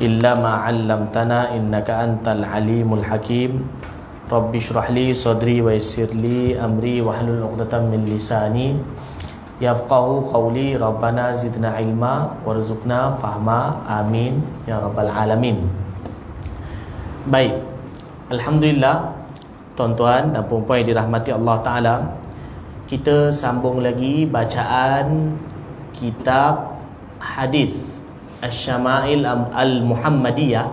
إلا ما علمتنا إنك أنت العليم الحكيم رب اشرح لي صدري ويسر لي أمري واحلل عقدة من لساني يفقه قولي ربنا زدنا علما وارزقنا فهما آمين يا رب العالمين. Baik, Alhamdulillah, tuan-tuan dan puan-puan yang dirahmati Allah Ta'ala, kita sambung lagi bacaan kitab hadis Asy-Syama'il Al-Muhammadiyah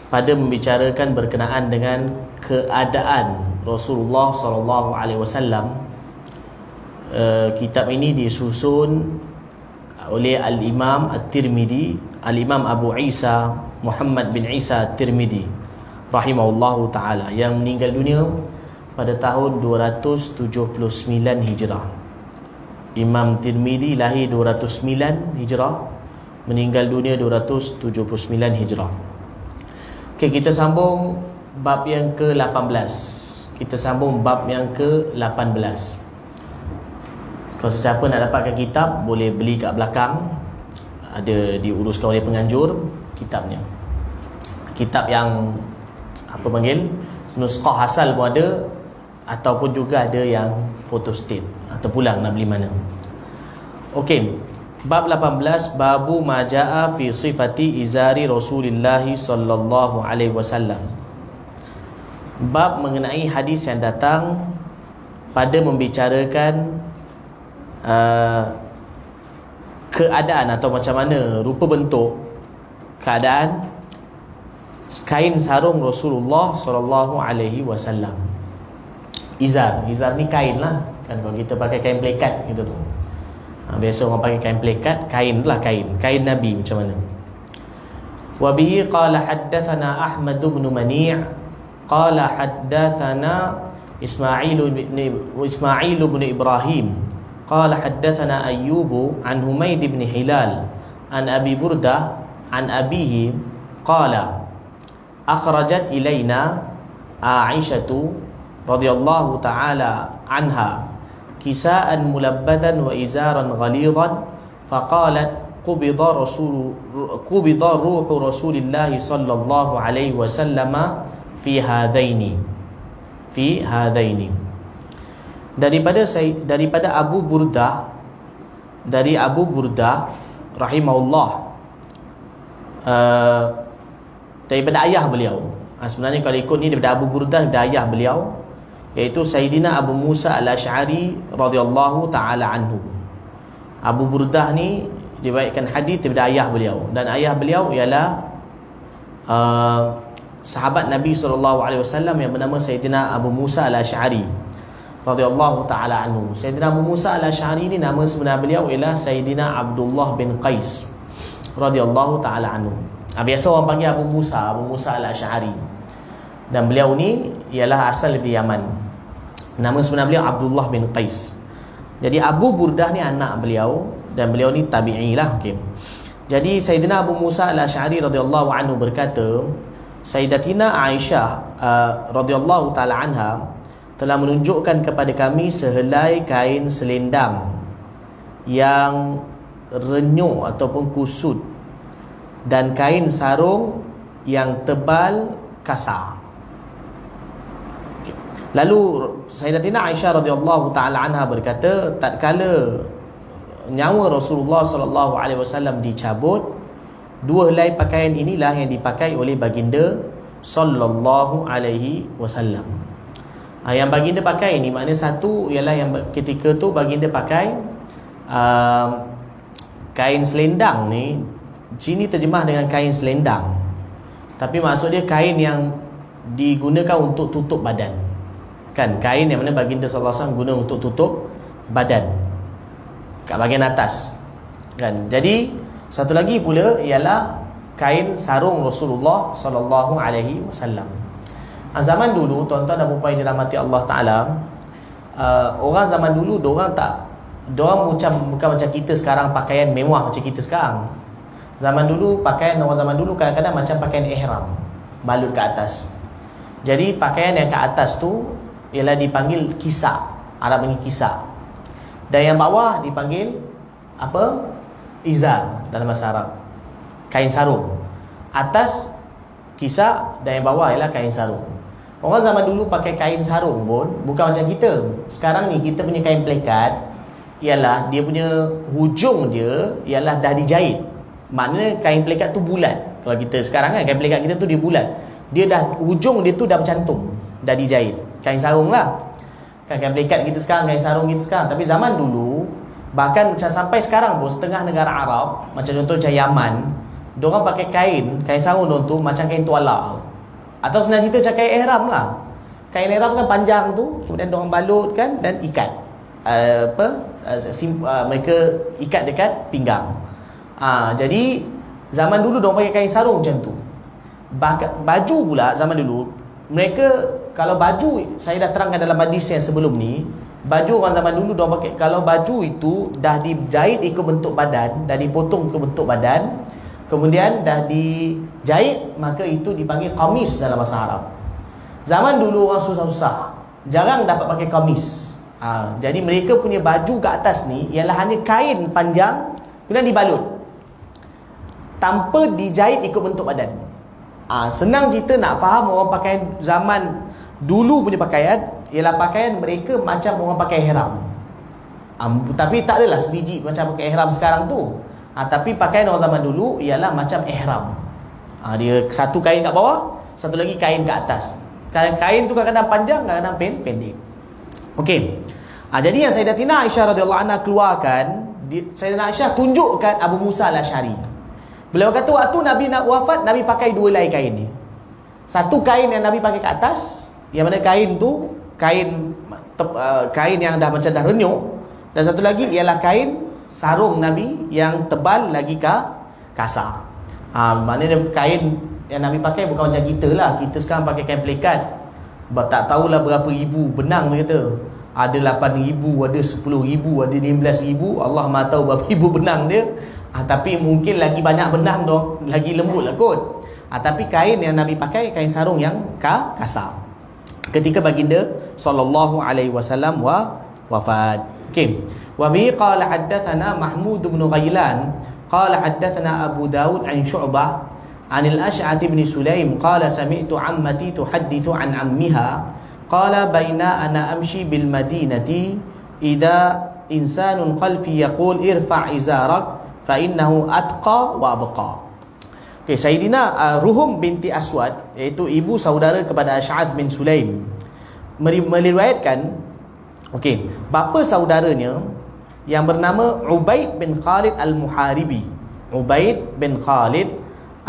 pada membicarakan berkenaan dengan keadaan Rasulullah SAW. Kitab ini disusun oleh Al-Imam At-Tirmidzi, Al-Imam Abu Isa Muhammad bin Isa At-Tirmidzi rahimahullahu ta'ala, yang meninggal dunia pada tahun 279 Hijrah. Imam Tirmidzi lahir 209 Hijrah, meninggal dunia 279 Hijrah. Okey, kita sambung bab yang ke-18. Kita sambung bab yang ke-18. Kalau sesiapa nak dapatkan kitab, boleh beli kat belakang. Ada diuruskan oleh penganjur kitabnya. Kitab yang apa panggil, nuskah asal pun ada, ataupun juga ada yang photostat, terpulang nak beli mana. Okey, bab 18, babu majaa fi sifati izari Rasulullah sallallahu alaihi wasallam. Bab mengenai hadis yang datang pada membicarakan keadaan atau macam mana rupa bentuk keadaan kain sarung Rasulullah sallallahu alaihi wasallam. Izar ni kain lah kan, kalau kita pakai kain plekat gitu tu. Biasa orang pakai kain plekat, kain lah, kain Nabi macam mana. Wa bihi qala haddatsana Ahmad bin Mani' qala haddatsana Ismail bin Ibrahim qala haddatsana Ayyub an Humaid bin Hilal an Abi Burdah an abihi qala akhrajat ilaina Aisyatu radhiyallahu ta'ala anha kisaan mulabbadan wa izaran ghalidan faqalat qubida ruhu Rasulillah sallallahu alaihi wasallam fi hadaini daripada Abu Burdah, dari Abu Burdah rahimahullah, daripada ayah beliau. Sebenarnya kalau ikut ni daripada Abu Burdah, daripada ayah beliau, iaitu Sayyidina Abu Musa Al-Asy'ari radhiyallahu ta'ala anhu. Abu Burdah ni diriwayatkan hadis daripada ayah beliau, dan ayah beliau ialah sahabat Nabi SAW yang bernama Sayyidina Abu Musa Al-Asy'ari radhiyallahu ta'ala anhu. Sayyidina Abu Musa Al-Asy'ari ni nama sebenar beliau ialah Sayyidina Abdullah bin Qais radhiyallahu ta'ala anhu. Biasa orang panggil Abu Musa Al-Asy'ari, dan beliau ni ialah asal dari Yaman. Nama sebenar beliau Abdullah bin Qais. Jadi Abu Burdah ni anak beliau, dan beliau ni tabi'i lah. Okay. Jadi Sayyidina Abu Musa Al-Asy'ari radhiyallahu anhu berkata, Sayyidatina Aisyah radhiyallahu ta'ala anha telah menunjukkan kepada kami sehelai kain selendang yang renyuk ataupun kusut, dan kain sarung yang tebal kasar. Lalu Sayyidatina Aisyah radhiyallahu ta'ala anha berkata, tatkala nyawa Rasulullah sallallahu alaihi wasallam dicabut, dua helai pakaian inilah yang dipakai oleh baginda sallallahu alaihi wasallam. Yang baginda pakai ni, maknanya satu ialah yang ketika tu baginda pakai kain selendang ni. Sini terjemah dengan kain selendang, tapi maksud dia kain yang digunakan untuk tutup badan. Kan, kain yang mana baginda sallallahu alaihi wasallam guna untuk tutup badan kat bahagian atas. Kan, jadi satu lagi pula ialah kain sarung Rasulullah sallallahu alaihi wasallam. Zaman dulu, tuan-tuan dan puan-puan yang dirahmati Allah Taala, orang zaman dulu diorang bukan macam kita sekarang pakaian mewah macam kita sekarang. Zaman dulu, pakaian orang zaman dulu kadang-kadang macam pakaian ihram, balut ke atas. Jadi pakaian yang ke atas tu ialah dipanggil kisah, Arab panggil kisah. Dan yang bawah dipanggil apa? Izar dalam bahasa Arab, kain sarung. atas kisah dan yang bawah ialah kain sarung. Orang zaman dulu pakai kain sarung pun bukan macam kita. Sekarang ni kita punya kain plekat ialah dia punya hujung dia ialah dah dijahit. Maknanya kain plekat tu bulat. Kalau kita sekarang kan kain plekat kita tu dia bulat. Dia dah hujung dia tu dah bercantum, dah dijahit. Kain sarung lah. Kan kain plekat kita sekarang, kain sarung kita sekarang. Tapi zaman dulu, bahkan macam sampai sekarang pun setengah negara Arab, macam contoh macam Yaman, diorang pakai kain sarung diorang tu macam kain tuala. Atau senang cerita macam kain ihram lah. Kain ihram kan panjang tu, kemudian diorang balutkan dan ikat. Mereka ikat dekat pinggang. Jadi zaman dulu diorang pakai kain sarung macam tu. Baju pula zaman dulu, mereka kalau baju, saya dah terangkan dalam hadis yang sebelum ni, baju orang zaman dulu diorang pakai, kalau baju itu dah dijahit ikut bentuk badan, dah dipotong ke bentuk badan, kemudian dah dijahit, maka itu dipanggil qamis dalam bahasa Arab. Zaman dulu orang susah-susah, jarang dapat pakai qamis. Jadi mereka punya baju ke atas ni ialah hanya kain panjang, kemudian dibalut tanpa dijahit ikut bentuk badan. Senang cerita nak faham orang pakai zaman dulu punya pakaian ialah pakaian mereka macam orang pakai ihram. Tapi tak adalah sebiji macam pakai ihram sekarang tu. Tapi pakaian orang zaman dulu ialah macam ihram. Dia satu kain kat bawah, satu lagi kain kat atas. Kain tu kadang-kadang panjang, kadang-kadang pendek. Okey. Jadi yang Sayyidatina Aisyah radhiyallahu anha keluarkan, Sayyidatina Aisyah tunjukkan Abu Musa al-Asy'ari. Beliau kata waktu Nabi nak wafat, Nabi pakai dua helai kain ni. Satu kain yang Nabi pakai kat atas, yang mana kain tu kain yang dah macam dah renyuk, dan satu lagi ialah kain sarung Nabi yang tebal lagi kasar. Maknanya kain yang Nabi pakai bukan macam kita lah. Kita sekarang pakai kain plekat, tak tahulah berapa ribu benang dia kata. Ada 8,000, ada 10,000, ada 15,000. Allah Maha tahu berapa ribu benang dia. Tapi mungkin lagi banyak benang dong, lagi lembut lah kot. Tapi kain yang Nabi pakai kain sarung yang kasar ketika baginda sallallahu alaihi wasallam wafat. Okey. Wa bi qala haddatsana Mahmud bin Ghailan qala haddatsana Abu Daud an Syu'bah an al-Ash'ath bin Sulaim qala sami'tu ammati tuhaddithu an ammiha qala baina ana amshi bil madinati idza insanun khalfi yaqul irfa' izarak fa innahu atqa wa abqa. Okey, Sayyidina Ruhum binti Aswad, iaitu ibu saudara kepada Ash'ath bin Sulaim, meriwayatkan, okey, bapa saudaranya yang bernama Ubaid bin Khalid Al-Muharibi. Ubaid bin Khalid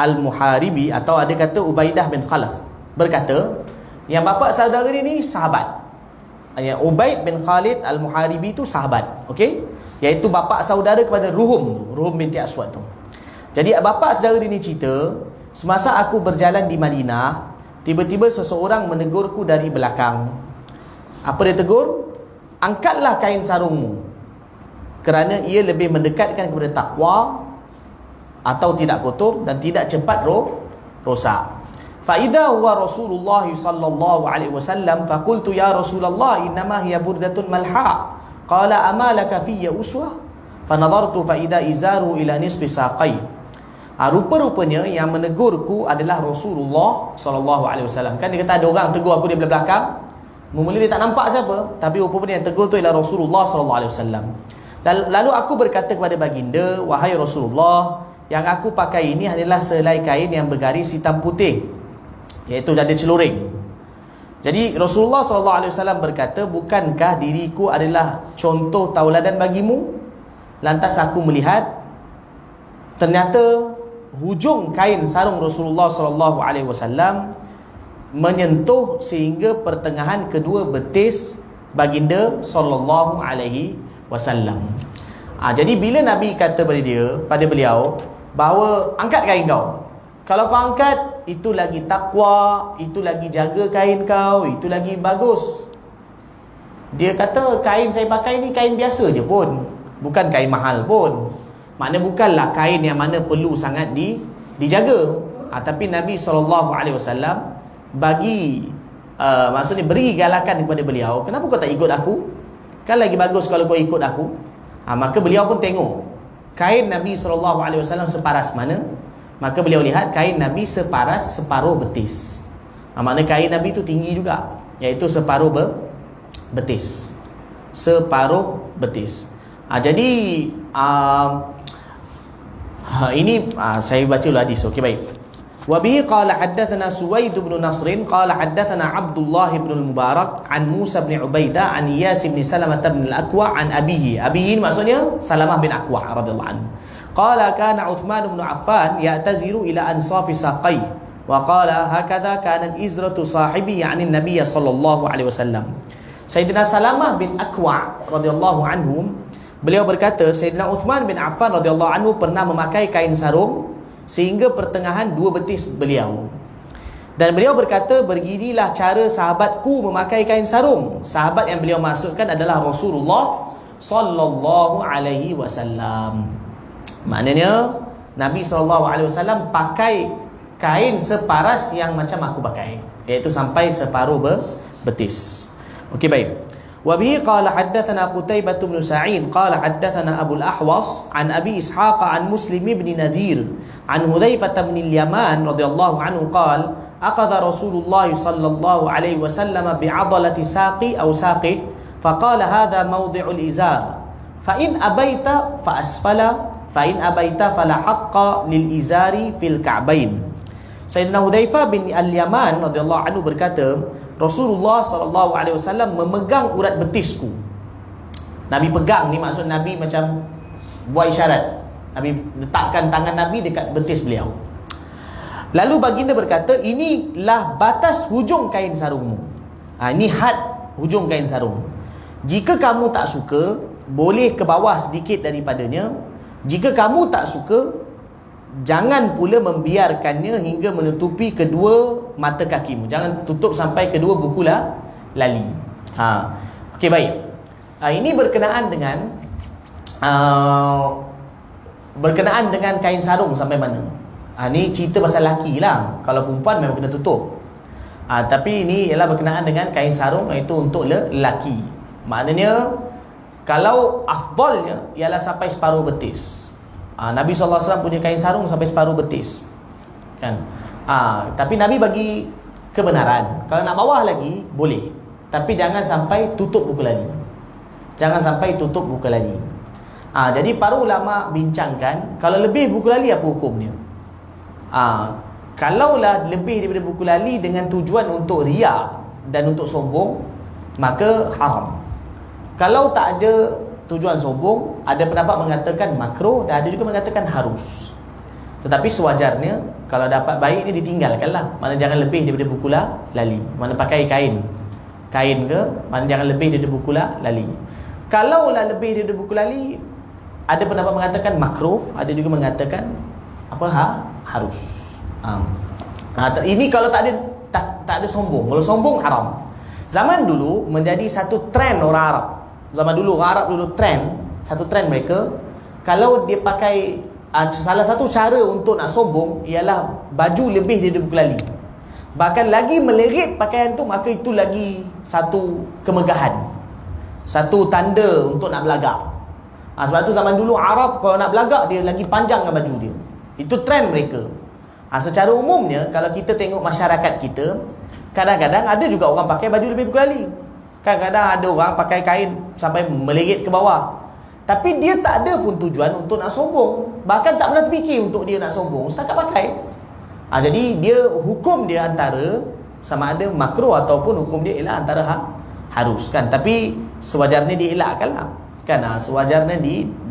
Al-Muharibi, atau ada kata Ubaidah bin Khalaf, berkata yang bapa saudara ni sahabat. Yang Ubaid bin Khalid Al-Muharibi tu sahabat, okey, iaitu bapa saudara kepada Ruhum binti Aswad tu. Jadi bapa saudara ni cerita, semasa aku berjalan di Madinah, tiba-tiba seseorang menegurku dari belakang. Apa dia tegur? Angkatlah kain sarungmu, kerana ia lebih mendekatkan kepada takwa atau tidak kotor dan tidak cepat rosak. Fa idza huwa Rasulullah sallallahu alaihi wasallam fa qultu ya Rasulullah innama hiya burdatun malha. Qala ama laka fiyya uswah? Fa nadartu fa idza izaru ila nisfi saqai. Rupa-rupanya yang menegurku adalah Rasulullah sallallahu alaihi wasallam. Kan dia kata ada orang tegur aku di belakang. Mula-mula dia tak nampak siapa, tapi rupanya yang tegur tu ialah Rasulullah sallallahu alaihi wasallam. Lalu aku berkata kepada baginda, wahai Rasulullah, yang aku pakai ini adalah selai kain yang bergaris hitam putih, iaitu ada celuring. Jadi Rasulullah sallallahu alaihi wasallam berkata, bukankah diriku adalah contoh tauladan bagimu? Lantas aku melihat ternyata hujung kain sarung Rasulullah sallallahu alaihi wasallam menyentuh sehingga pertengahan kedua betis baginda sallallahu alaihi wasallam. Jadi bila Nabi kata pada beliau bahawa angkat kain kau. Kalau kau angkat, itu lagi takwa, itu lagi jaga kain kau, itu lagi bagus. Dia kata kain saya pakai ni kain biasa je pun, bukan kain mahal pun. Maknanya bukanlah kain yang mana perlu sangat dijaga. Tapi Nabi SAW maksudnya beri galakan kepada beliau, kenapa kau tak ikut aku? Kan lagi bagus kalau kau ikut aku. Maka beliau pun tengok kain Nabi SAW separas mana, maka beliau lihat kain Nabi separas separuh betis. Maknanya kain Nabi itu tinggi juga, iaitu separuh betis. Separuh betis. Jadi ini saya baca dulu hadis. Okey, baik. Wa bihi qala haddatsana Suwaid bin Nasr qala haddatsana Abdullah bin al-Mubarak an Musa bin Ubaidah an Iyas bin Salamah bin al-Aqwa an abihi. Abihi maksudnya Salamah bin Aqwa radhiyallahu anhu. Qala kana Uthman bin Affan ya'taziru ila ansafi saqai wa qala hakadha kana izratu sahibi yani an-nabiy sallallahu alaihi wasallam. Sayyidina Salamah bin Aqwa radhiyallahu anhu, beliau berkata Sayyidina Uthman bin Affan radhiyallahu anhu pernah memakai kain sarung sehingga pertengahan dua betis beliau. Dan beliau berkata, beginilah cara sahabatku memakai kain sarung. Sahabat yang beliau maksudkan adalah Rasulullah sallallahu alaihi wasallam. Maknanya Nabi sallallahu alaihi wasallam pakai kain separas yang macam aku pakai, iaitu sampai separuh betis. Okey, baik. وبه قال حدثنا قتيبة بن سعيد قال حدثنا أبو الأحوص عن أبي إسحاق عن مسلم بن نذير عن حذيفة بن اليمان رضي الله عنه قال أخذ رسول الله صلى الله عليه وسلم بعضلة ساقي أو ساقه فقال هذا موضع الإزار فإن أبيت فأسفل فإن أبيت فلا حق للإزار في الكعبين. Sayyidina Hudzaifah bin Al-Yaman radhiyallahu anhu berkata, Rasulullah sallallahu alaihi wasallam memegang urat betisku. Nabi pegang ni maksud Nabi macam buat isyarat. Nabi letakkan tangan Nabi dekat betis beliau. Lalu baginda berkata, inilah batas hujung kain sarungmu. Ini had hujung kain sarung. Jika kamu tak suka, boleh ke bawah sedikit daripadanya. Jika kamu tak suka, jangan pula membiarkannya hingga menutupi kedua mata kakimu. Jangan tutup sampai kedua buku lali. Okey, baik. Ini berkenaan dengan kain sarung sampai mana? Ni cerita pasal laki lah. Kalau perempuan memang kena tutup. Tapi ini ialah berkenaan dengan kain sarung, iaitu untuk lelaki. Maknanya kalau afdalnya ialah sampai separuh betis. Nabi SAW punya kain sarung sampai separuh betis, kan? Tapi Nabi bagi kebenaran, kalau nak bawah lagi boleh, tapi jangan sampai tutup buku lali. Jangan sampai tutup buku lali. Jadi para ulama bincangkan, kalau lebih buku lali apa hukumnya? Kalaulah lebih daripada buku lali dengan tujuan untuk riya dan untuk sombong, maka haram. Kalau tak ada tujuan sombong, ada pendapat mengatakan makruh dan ada juga mengatakan harus. Tetapi sewajarnya kalau dapat baik ni ditinggalkanlah. Mana jangan lebih daripada buku lali. Mana pakai kain ke, mana jangan lebih daripada buku lali. Kalaulah lebih daripada buku lali, ada pendapat mengatakan makruh, ada juga mengatakan harus. Ini kalau tak ada sombong. Kalau sombong haram. Zaman dulu menjadi satu trend orang Arab. Zaman dulu orang Arab dulu satu trend mereka, kalau dia pakai salah satu cara untuk nak sombong ialah baju lebih daripada buku lali. Bahkan lagi melirik pakaian tu, maka itu lagi satu kemegahan, satu tanda untuk nak belagak. Sebab tu zaman dulu Arab kalau nak belagak, dia lagi panjangkan baju dia. Itu trend mereka. Secara umumnya kalau kita tengok masyarakat kita, kadang-kadang ada juga orang pakai baju lebih buku lali. Kadang-kadang ada orang pakai kain sampai melirik ke bawah, tapi dia tak ada pun tujuan untuk nak sombong. Bahkan tak pernah terfikir untuk dia nak sombong, setakat pakai. Jadi dia hukum dia antara sama ada makruh ataupun hukum dia ialah antara harus, kan? Tapi sewajarnya dielakkan lah, kan? Sewajarnya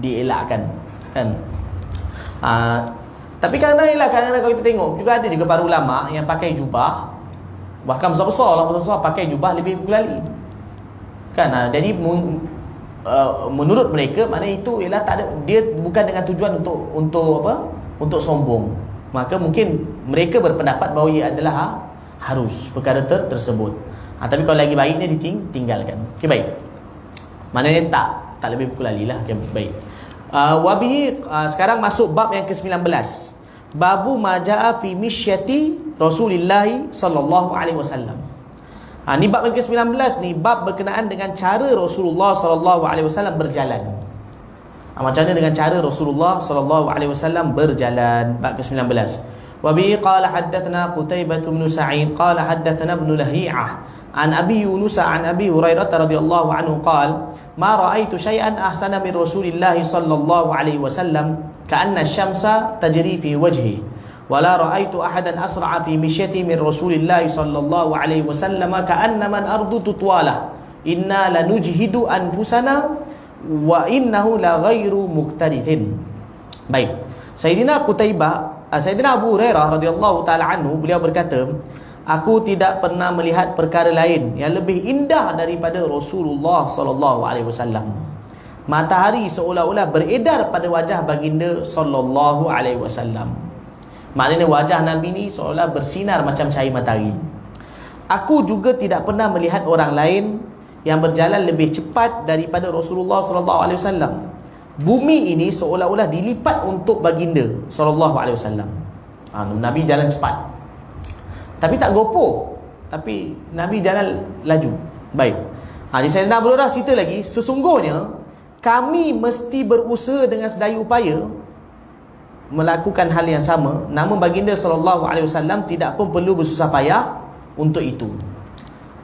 dielakkan, kan? Tapi kadang-kadang kalau kita tengok juga ada juga para ulama yang pakai jubah, bahkan besar-besar pakai jubah lebih buku lali, kan? Jadi menurut mereka, mana itu ialah tak ada, dia bukan dengan tujuan untuk apa? Untuk sombong. Maka mungkin mereka berpendapat bahawa ia adalah harus perkara tersebut. Tapi kalau lagi baiknya ditinggalkan. Okey, baik. Maknanya tak lebih buku lali lah. Okay, baik. Wabihi, sekarang masuk bab yang ke-19. Babu majaa fi misyati Rasulillah sallallahu alaihi wasallam. Ni bab yang ke-19 ni, bab berkenaan dengan cara Rasulullah sallallahu alaihi wasallam berjalan. Macam mana dengan cara Rasulullah sallallahu alaihi wasallam berjalan. Bab ke-19. Wa bi qala haddatsana Qutaibah bin Sa'id qala haddatsana Ibn Lahi'ah an Abi Yunus an Abi Hurairah radhiyallahu anhu qala ma ra'aitu syai'an ahsana min Rasulillah sallallahu alaihi wasallam ka'anna asy-syamsa tajri fi wajhihi wa la ra'aitu ahadan asra'a fi mishyati min Rasulillah sallallahu alaihi wasallam ka'annama al-ardu tutwalah inna lanujhidu anfusana wa innahu la ghairu muqtadithin. Baik, Sayyidina Abu Hurairah radhiyallahu taala anhu, beliau berkata, aku tidak pernah melihat perkara lain yang lebih indah daripada Rasulullah sallallahu alaihi wasallam. Matahari seolah-olah beredar pada wajah baginda sallallahu alaihi wasallam. Maknanya wajah Nabi ni seolah bersinar macam cahaya matahari. Aku juga tidak pernah melihat orang lain yang berjalan lebih cepat daripada Rasulullah sallallahu alaihi wasallam. Bumi ini seolah-olah dilipat untuk baginda sallallahu alaihi wasallam. Nabi jalan cepat. Tapi tak gopoh, tapi Nabi jalan laju. Baik. Jadi Sayyidina Abu Hurairah cerita lagi, sesungguhnya kami mesti berusaha dengan sedaya upaya melakukan hal yang sama, namun baginda sallallahu alaihi wasallam tidak pun perlu bersusah payah untuk itu.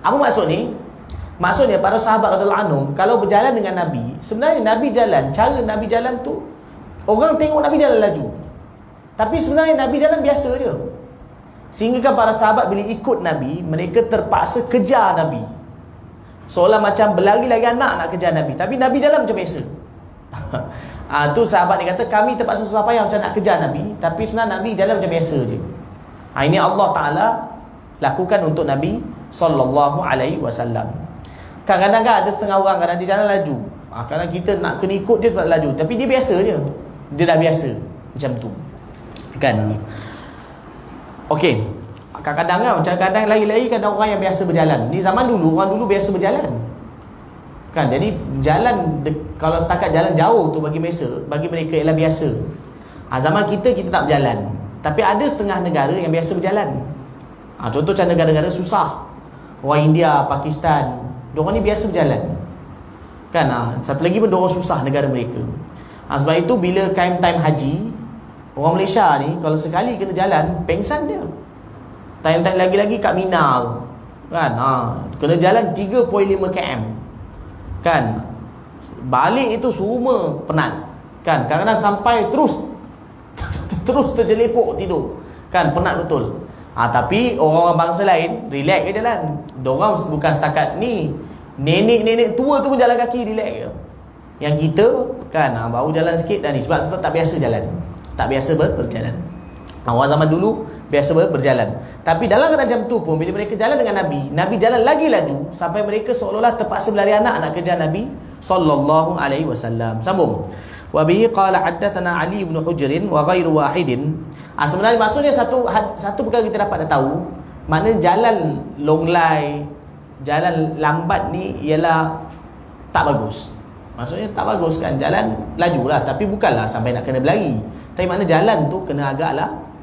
Apa maksud ni? Maksudnya para sahabat radhiyallahu anhum kalau berjalan dengan Nabi, sebenarnya Nabi jalan, cara Nabi jalan tu orang tengok Nabi jalan laju. Tapi sebenarnya Nabi jalan biasa je. Sehingga kan para sahabat bila ikut Nabi, mereka terpaksa kejar Nabi. Seolah macam berlari-lari anak nak kejar Nabi, tapi Nabi jalan macam biasa. Tu sahabat dia kata kami terpaksa susah payah macam nak kejar Nabi, tapi sebenarnya Nabi jalan macam biasa je. Ini Allah Taala lakukan untuk Nabi sallallahu alaihi wasallam. Kadang-kadang kan ada setengah orang kadang dia jalan laju. Kadang kita nak kena ikut dia sebab laju, tapi dia biasa je. Dia dah biasa macam tu. Kan? Okey. Kadang-kadang kan macam kadang lari-lari kadang orang yang biasa berjalan. Ni zaman dulu orang dulu biasa berjalan. Kan? Jadi jalan kalau setakat jalan jauh tu bagi mereka ialah biasa. Zaman kita tak berjalan. Tapi ada setengah negara yang biasa berjalan. Contoh macam negara-negara susah. Orang India, Pakistan, diorang ni biasa berjalan. Kan? Satu lagi pun diorang susah negara mereka. Sebab itu bila time haji, orang Malaysia ni kalau sekali kena jalan, pengsan dia. Time lagi-lagi kat Mina kan, kena jalan 3.5 km. Kan? Balik itu semua penat. Kan? Kadang-kadang sampai terus terjelepuk tidur. Kan? Penat betul. Tapi orang-orang bangsa lain relax je jalan. Diorang bukan setakat ni, nenek-nenek tua tu pun jalan kaki relax je. Yang kita kan baru jalan sikit dah ni sebab tak biasa jalan. Tak biasa berjalan. Orang zaman dulu biasa berjalan. Tapi dalam keadaan macam tu pun bila mereka jalan dengan Nabi jalan lagi laju sampai mereka seolah-olah terpaksa berlari anak nak kejar Nabi sallallahu alaihi wasallam. Sambung. Wa bihi qala haddatsana Ali bin Hujr wa ghairu wahidin. Sebenarnya maksudnya satu perkara kita dapat tahu, makna jalan longlai, jalan lambat ni ialah tak bagus. Maksudnya tak bagus kan, jalan lajulah tapi bukanlah sampai nak kena berlari. Tapi makna jalan tu kena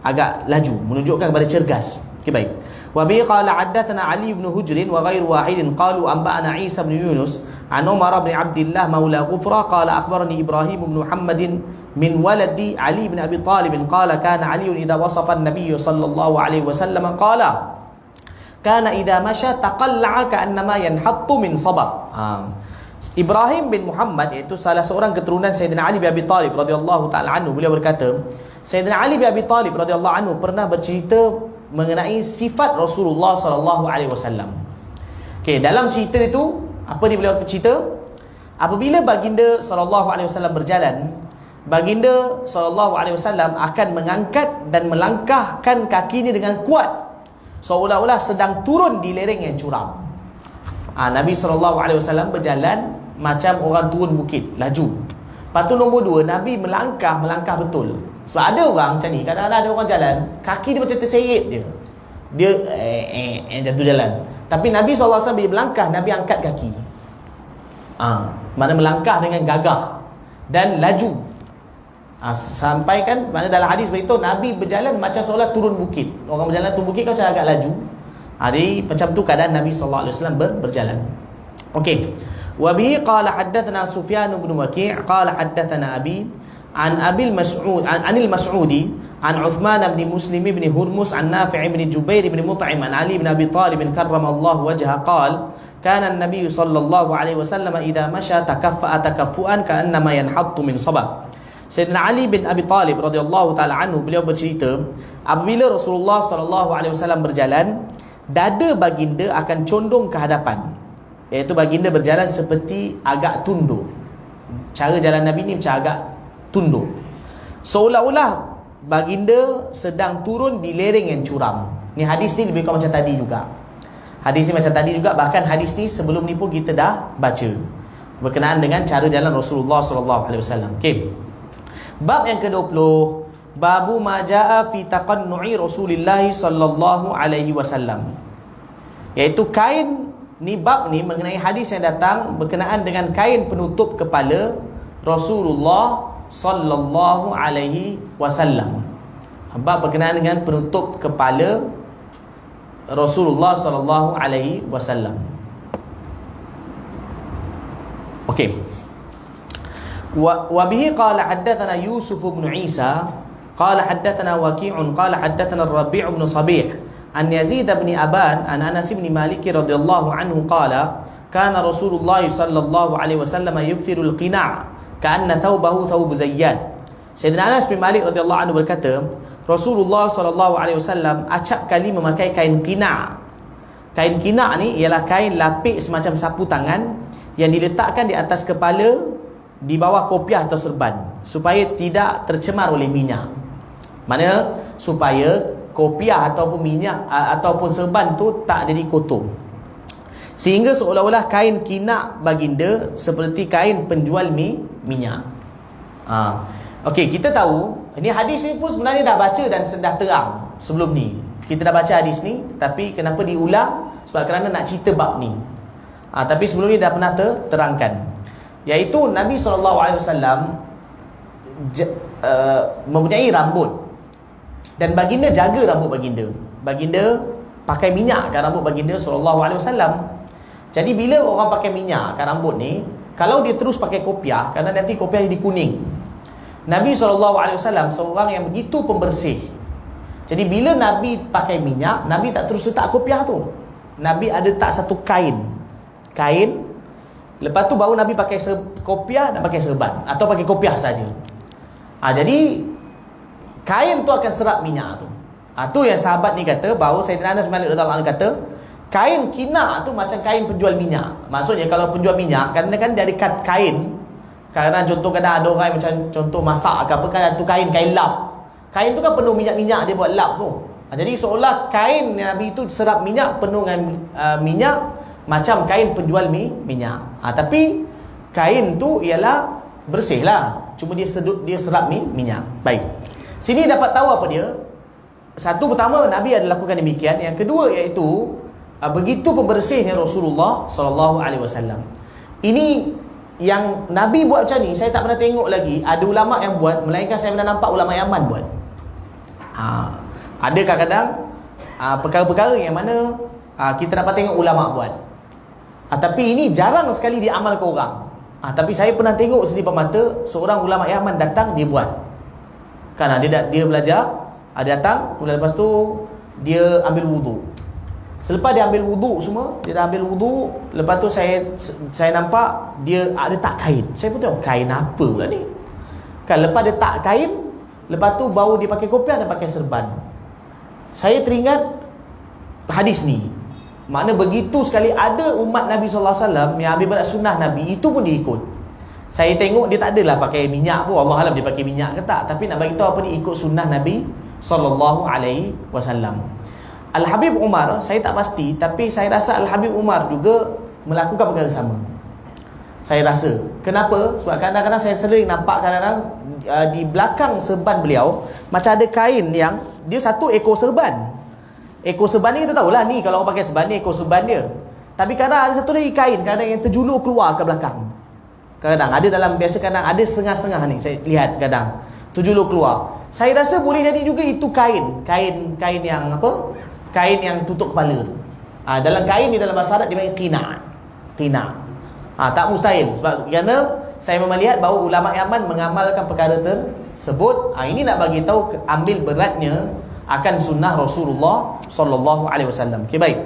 agak laju, menunjukkan kepada cergas. Okey, baik. Wa bi qala haddatsana Ali bin Hujr wa ghairu wahidin qalu anba'ana Isa bin Yunus an Umar bin Abdullah maula Ghufra qala akhbarani Ibrahim bin Muhammadin min waladi Ali bin Abi Talib qala kana Ali idza wasafa an-nabiy sallallahu alaihi wasallam qala kana idza masya taqalla'a ka'annama yanhattu min sabab. Ibrahim bin Muhammad iaitu salah seorang keturunan Sayyidina Ali bin Abi Talib radhiyallahu taala anhu, beliau berkata Sayyidina Ali bin Abi Talib radhiyallahu anhu pernah bercerita mengenai sifat Rasulullah sallallahu alaihi wasallam. Okey, dalam cerita itu apa ni beliau cerita? Apabila baginda sallallahu alaihi wasallam berjalan, baginda sallallahu alaihi wasallam akan mengangkat dan melangkahkan kakinya dengan kuat seolah-olah sedang turun di lereng yang curam. Nabi sallallahu alaihi wasallam berjalan macam orang turun bukit, laju. Lepas tu nombor dua, Nabi melangkah betul. Sebab ada orang macam ni, kadang-kadang ada orang jalan, kaki dia macam terseret dia. Dia jatuh jalan. Tapi Nabi SAW bila melangkah, Nabi angkat kaki. Mana melangkah dengan gagah dan laju. Sampai kan, mana dalam hadis beritahu Nabi berjalan macam seolah turun bukit. Orang berjalan turun bukit kan macam agak laju. Jadi macam tu keadaan Nabi SAW berjalan. Okey. Wa bihi qala haddatsana Sufyan bin Waki' qala haddatsana Abi an Abil Mas'ud anil Mas'udi an Uthman bin Muslim bin Hurmus an Nafi' bin Jubair bin Mut'im an Ali bin Abi Talib karramallahu wajhahu qala kana an-nabiy sallallahu alaihi wasallam idza masha takaffa'a takaffuan ka'annama yanhattu min sabab. Sayyidina Ali bin Abi Talib radhiyallahu taala anhu, beliau bercerita, apabila Rasulullah sallallahu alaihi wasallam berjalan, dada baginda akan condong ke hadapan, iaitu baginda berjalan seperti agak tunduk. Cara jalan Nabi ni macam agak tunduk, seolah-olah baginda sedang turun di lereng yang curam. Ni hadis ni lebih kurang macam tadi juga. Hadis ni macam tadi juga, bahkan hadis ni sebelum ni pun kita dah baca berkenaan dengan cara jalan Rasulullah sallallahu alaihi wasallam. Okey. Bab yang ke-20, babu ma jaa fi taqannu'i Rasulillah sallallahu alaihi wasallam. Iaitu kain ni, bab ni mengenai hadis yang datang berkenaan dengan kain penutup kepala Rasulullah sallallahu alaihi wasallam. Bab berkenaan dengan penutup kepala Rasulullah sallallahu alaihi wasallam. Okey. Wa bihi qala haddatsana Yusuf bin Isa qala haddatsana Waqi'un qala haddatsana Rabi' bin Sabih an Yazid bin Aban an Anas bin Malik radhiyallahu anhu qala kana Rasulullah sallallahu alaihi wasallam yukthiru al-qina' ka'anna thawbahu thawb zayyad. Sayyidina Anas bin Malik radhiyallahu anhu berkata, Rasulullah sallallahu alaihi wasallam acap kali memakai kain qina'. Kain qina' ni ialah kain lapik semacam sapu tangan yang diletakkan di atas kepala di bawah kopiah atau serban supaya tidak tercemar oleh minyak. Mana supaya kopiah ataupun minyak ataupun serban tu tak jadi kotor, sehingga seolah-olah kain qina' baginda seperti kain penjual minyak. Okey, kita tahu ini hadis ni pun sebenarnya dah baca dan dah terang sebelum ni. Kita dah baca hadis ni, tapi kenapa diulang? Sebab kerana nak cerita bab ni. Tapi sebelum ni dah pernah terangkan, iaitu Nabi SAW mempunyai rambut, dan baginda jaga rambut baginda. Baginda pakai minyak kan rambut baginda SAW. Jadi bila orang pakai minyak kan rambut ni, kalau dia terus pakai kopiah, kerana nanti kopiah jadi kuning. Nabi SAW seorang yang begitu pembersih. Jadi bila Nabi pakai minyak, Nabi tak terus letak kopiah tu. Nabi ada tak satu kain, lepas tu baru Nabi pakai kopiah dan pakai serban, atau pakai kopiah saja. Jadi kain tu akan serap minyak tu. Tu yang sahabat ni kata, bahawa Sayyidina Anas bin Malik radhiyallahu anhu kata, kain qina' tu macam kain penjual minyak. Maksudnya kalau penjual minyak, kadang-kadang dia ada kain. Kadang contoh, kadang ada orang macam contoh masak ke apa, kan tu kain lap. Kain tu kan penuh minyak-minyak, dia buat lap tu. Jadi seolah kain Nabi tu serap minyak, penuh dengan minyak, macam kain penjual minyak. Tapi kain tu ialah bersih lah, cuma dia serap minyak. Baik, sini dapat tahu apa dia. Satu, pertama, Nabi ada lakukan demikian. Yang kedua iaitu begitu pembersihnya Rasulullah SAW. Ini yang Nabi buat macam ni, saya tak pernah tengok lagi ada ulama yang buat, melainkan saya pernah nampak ulama Yaman buat. Ada kadang-kadang perkara-perkara yang mana kita dapat tengok ulama buat. Tapi ini jarang sekali diamalkan orang. Tapi saya pernah tengok sendiri bermata, seorang ulama Yaman datang, dia buat. Kan dia belajar, datang, kemudian lepas tu dia ambil wudu. Selepas dia ambil wudu semua, dia dah ambil wudu, lepas tu saya nampak dia ada tak kain. Saya pun tengok kain apa pula ni. Kan lepas dia tak kain, lepas tu baru dia pakai kopiah dan pakai serban. Saya teringat hadis ni. Makna begitu sekali ada umat Nabi SAW yang ambil berat sunnah Nabi, itu pun dia ikut. Saya tengok dia tak adalah pakai minyak pun, Allah Alam dia pakai minyak ke tak, tapi nak bagi tahu apa, dia ikut sunnah Nabi SAW. Al-Habib Umar, saya tak pasti, tapi saya rasa Al-Habib Umar juga melakukan perkara sama. Saya rasa. Kenapa? Sebab kadang-kadang saya sering nampak kadang-kadang di belakang serban beliau macam ada kain yang dia satu ekor serban. Ekor serban ni kita tahulah ni, kalau orang pakai serban ni ekor serban dia. Tapi kadang ada satu lagi kain, kadang yang terjulur keluar ke belakang. Kadang ada dalam, biasa kadang ada setengah-setengah ni, saya lihat kadang terjulur keluar. Saya rasa boleh jadi juga itu kain yang apa? Kain yang tutup kepala tu. Dalam kain ni, dalam bahasa Arab dia panggil qina'. Tak mustahil. Sebab kerana saya melihat bahawa ulama Yaman mengamalkan perkara tersebut. Ini nak bagi tahu ambil beratnya akan sunnah Rasulullah sallallahu alaihi wasallam. Okey, baik.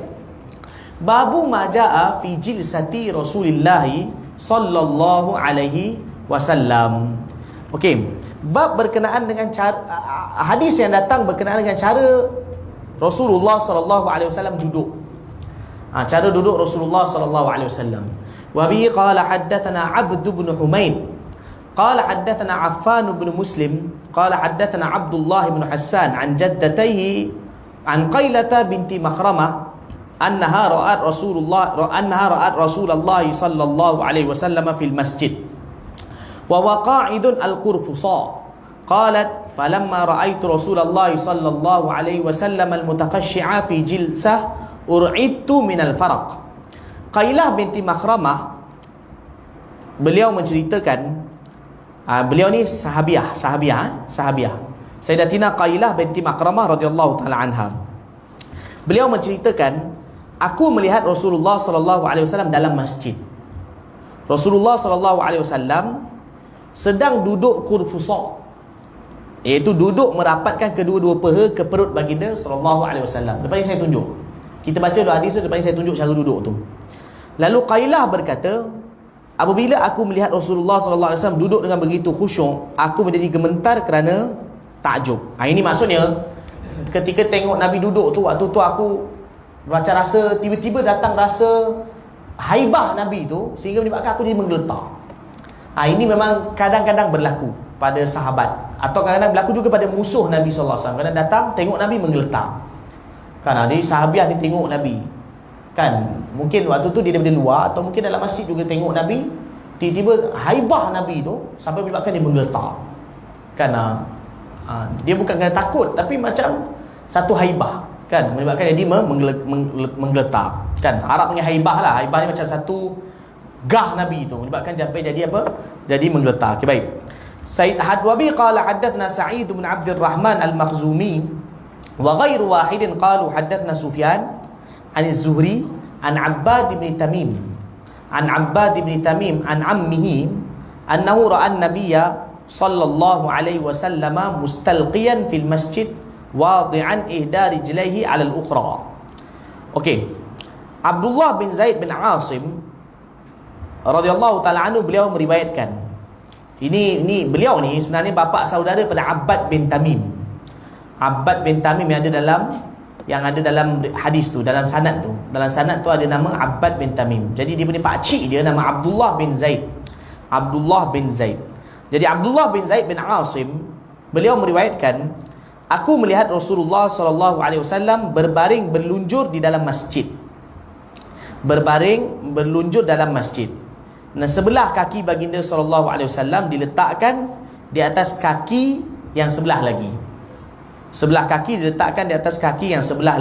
Babu ma jaa fi jilsati Rasulillah sallallahu alaihi wasallam. Okey, bab berkenaan dengan cara, hadis yang datang berkenaan dengan cara Rasulullah sallallahu alaihi wasallam duduk. Cara duduk Rasulullah sallallahu alaihi wasallam. Wa bihi qala haddatsana Abd bin Humaid قال حدثنا عفان بن مسلم قال حدثنا عبد الله بن حسان عن جدتيه عن قيلة بنت مخرمة أنها رأت رسول الله صلى الله عليه وسلم في المسجد وهو قاعد القرفصاء قالت فلما رأيت رسول الله صلى الله عليه وسلم المتخشع في جلسة أرعدت من الفرق. Qailah binti Makhramah, beliau menceritakan, beliau ni sahabiah. Sayyidatina Qailah binti Makhramah radhiyallahu taala anha. Beliau menceritakan, aku melihat Rasulullah sallallahu alaihi wasallam dalam masjid. Rasulullah sallallahu alaihi wasallam sedang duduk kurfusa, iaitu duduk merapatkan kedua-dua paha ke perut baginda sallallahu alaihi wasallam. Lepas ni saya tunjuk. Kita baca dua hadis tu, lepas ni saya tunjuk cara duduk tu. Lalu Qailah berkata, apabila aku melihat Rasulullah sallallahu alaihi wasallam duduk dengan begitu khusyuk, aku menjadi gemetar kerana takjub. Ini maksudnya ketika tengok Nabi duduk tu, waktu tu aku macam rasa tiba-tiba datang rasa haibah Nabi tu, sehingga menyebabkan aku jadi menggeletar. Ini memang kadang-kadang berlaku pada sahabat, atau kadang-kadang berlaku juga pada musuh Nabi sallallahu alaihi wasallam. Kadang datang tengok Nabi menggeletar. Kan ada sahabiah ni tengok Nabi, kan mungkin waktu tu dia daripada luar, atau mungkin dalam masjid juga tengok Nabi, tiba-tiba haibah Nabi tu sampai menyebabkan dia menggeletar. Kan dia bukan kerana takut, tapi macam satu haibah, kan menyebabkan dia menggeletar. Kan Arab punya haibah lah. Haibah ni macam satu gah Nabi tu, menyebabkan sampai jadi apa? Jadi menggeletar. Okey, baik. Sayyid Hadwabi qala haddatsana Sa'id bin Abdul Rahman al-Makhzumi wa ghairu wahidin qalu haddatsana Sufyan an Az-Zuhri an Abbad bin Tamim an ammihi annahu ra'a an-nabiyya sallallahu alaihi wasallam mustalqiyan fil masjid wadi'an ihda rijlaihi 'ala al-ukhra. Okey, Abdullah bin Zaid bin Asim radhiyallahu taala anhu, beliau meriwayatkan, ini beliau ni sebenarnya bapa saudara pada Abbad bin Tamim. Abbad bin Tamim yang ada dalam hadis tu, dalam sanad tu ada nama Abbad bin Tamim. Jadi dia punya pakcik dia nama Abdullah bin Zaid. Jadi Abdullah bin Zaid bin Asim, beliau meriwayatkan, aku melihat Rasulullah sallallahu alaihi wasallam berbaring berlunjur di dalam masjid. Nah, sebelah kaki baginda sallallahu alaihi wasallam diletakkan di atas kaki yang sebelah lagi. Sebelah kaki diletakkan di atas kaki yang sebelah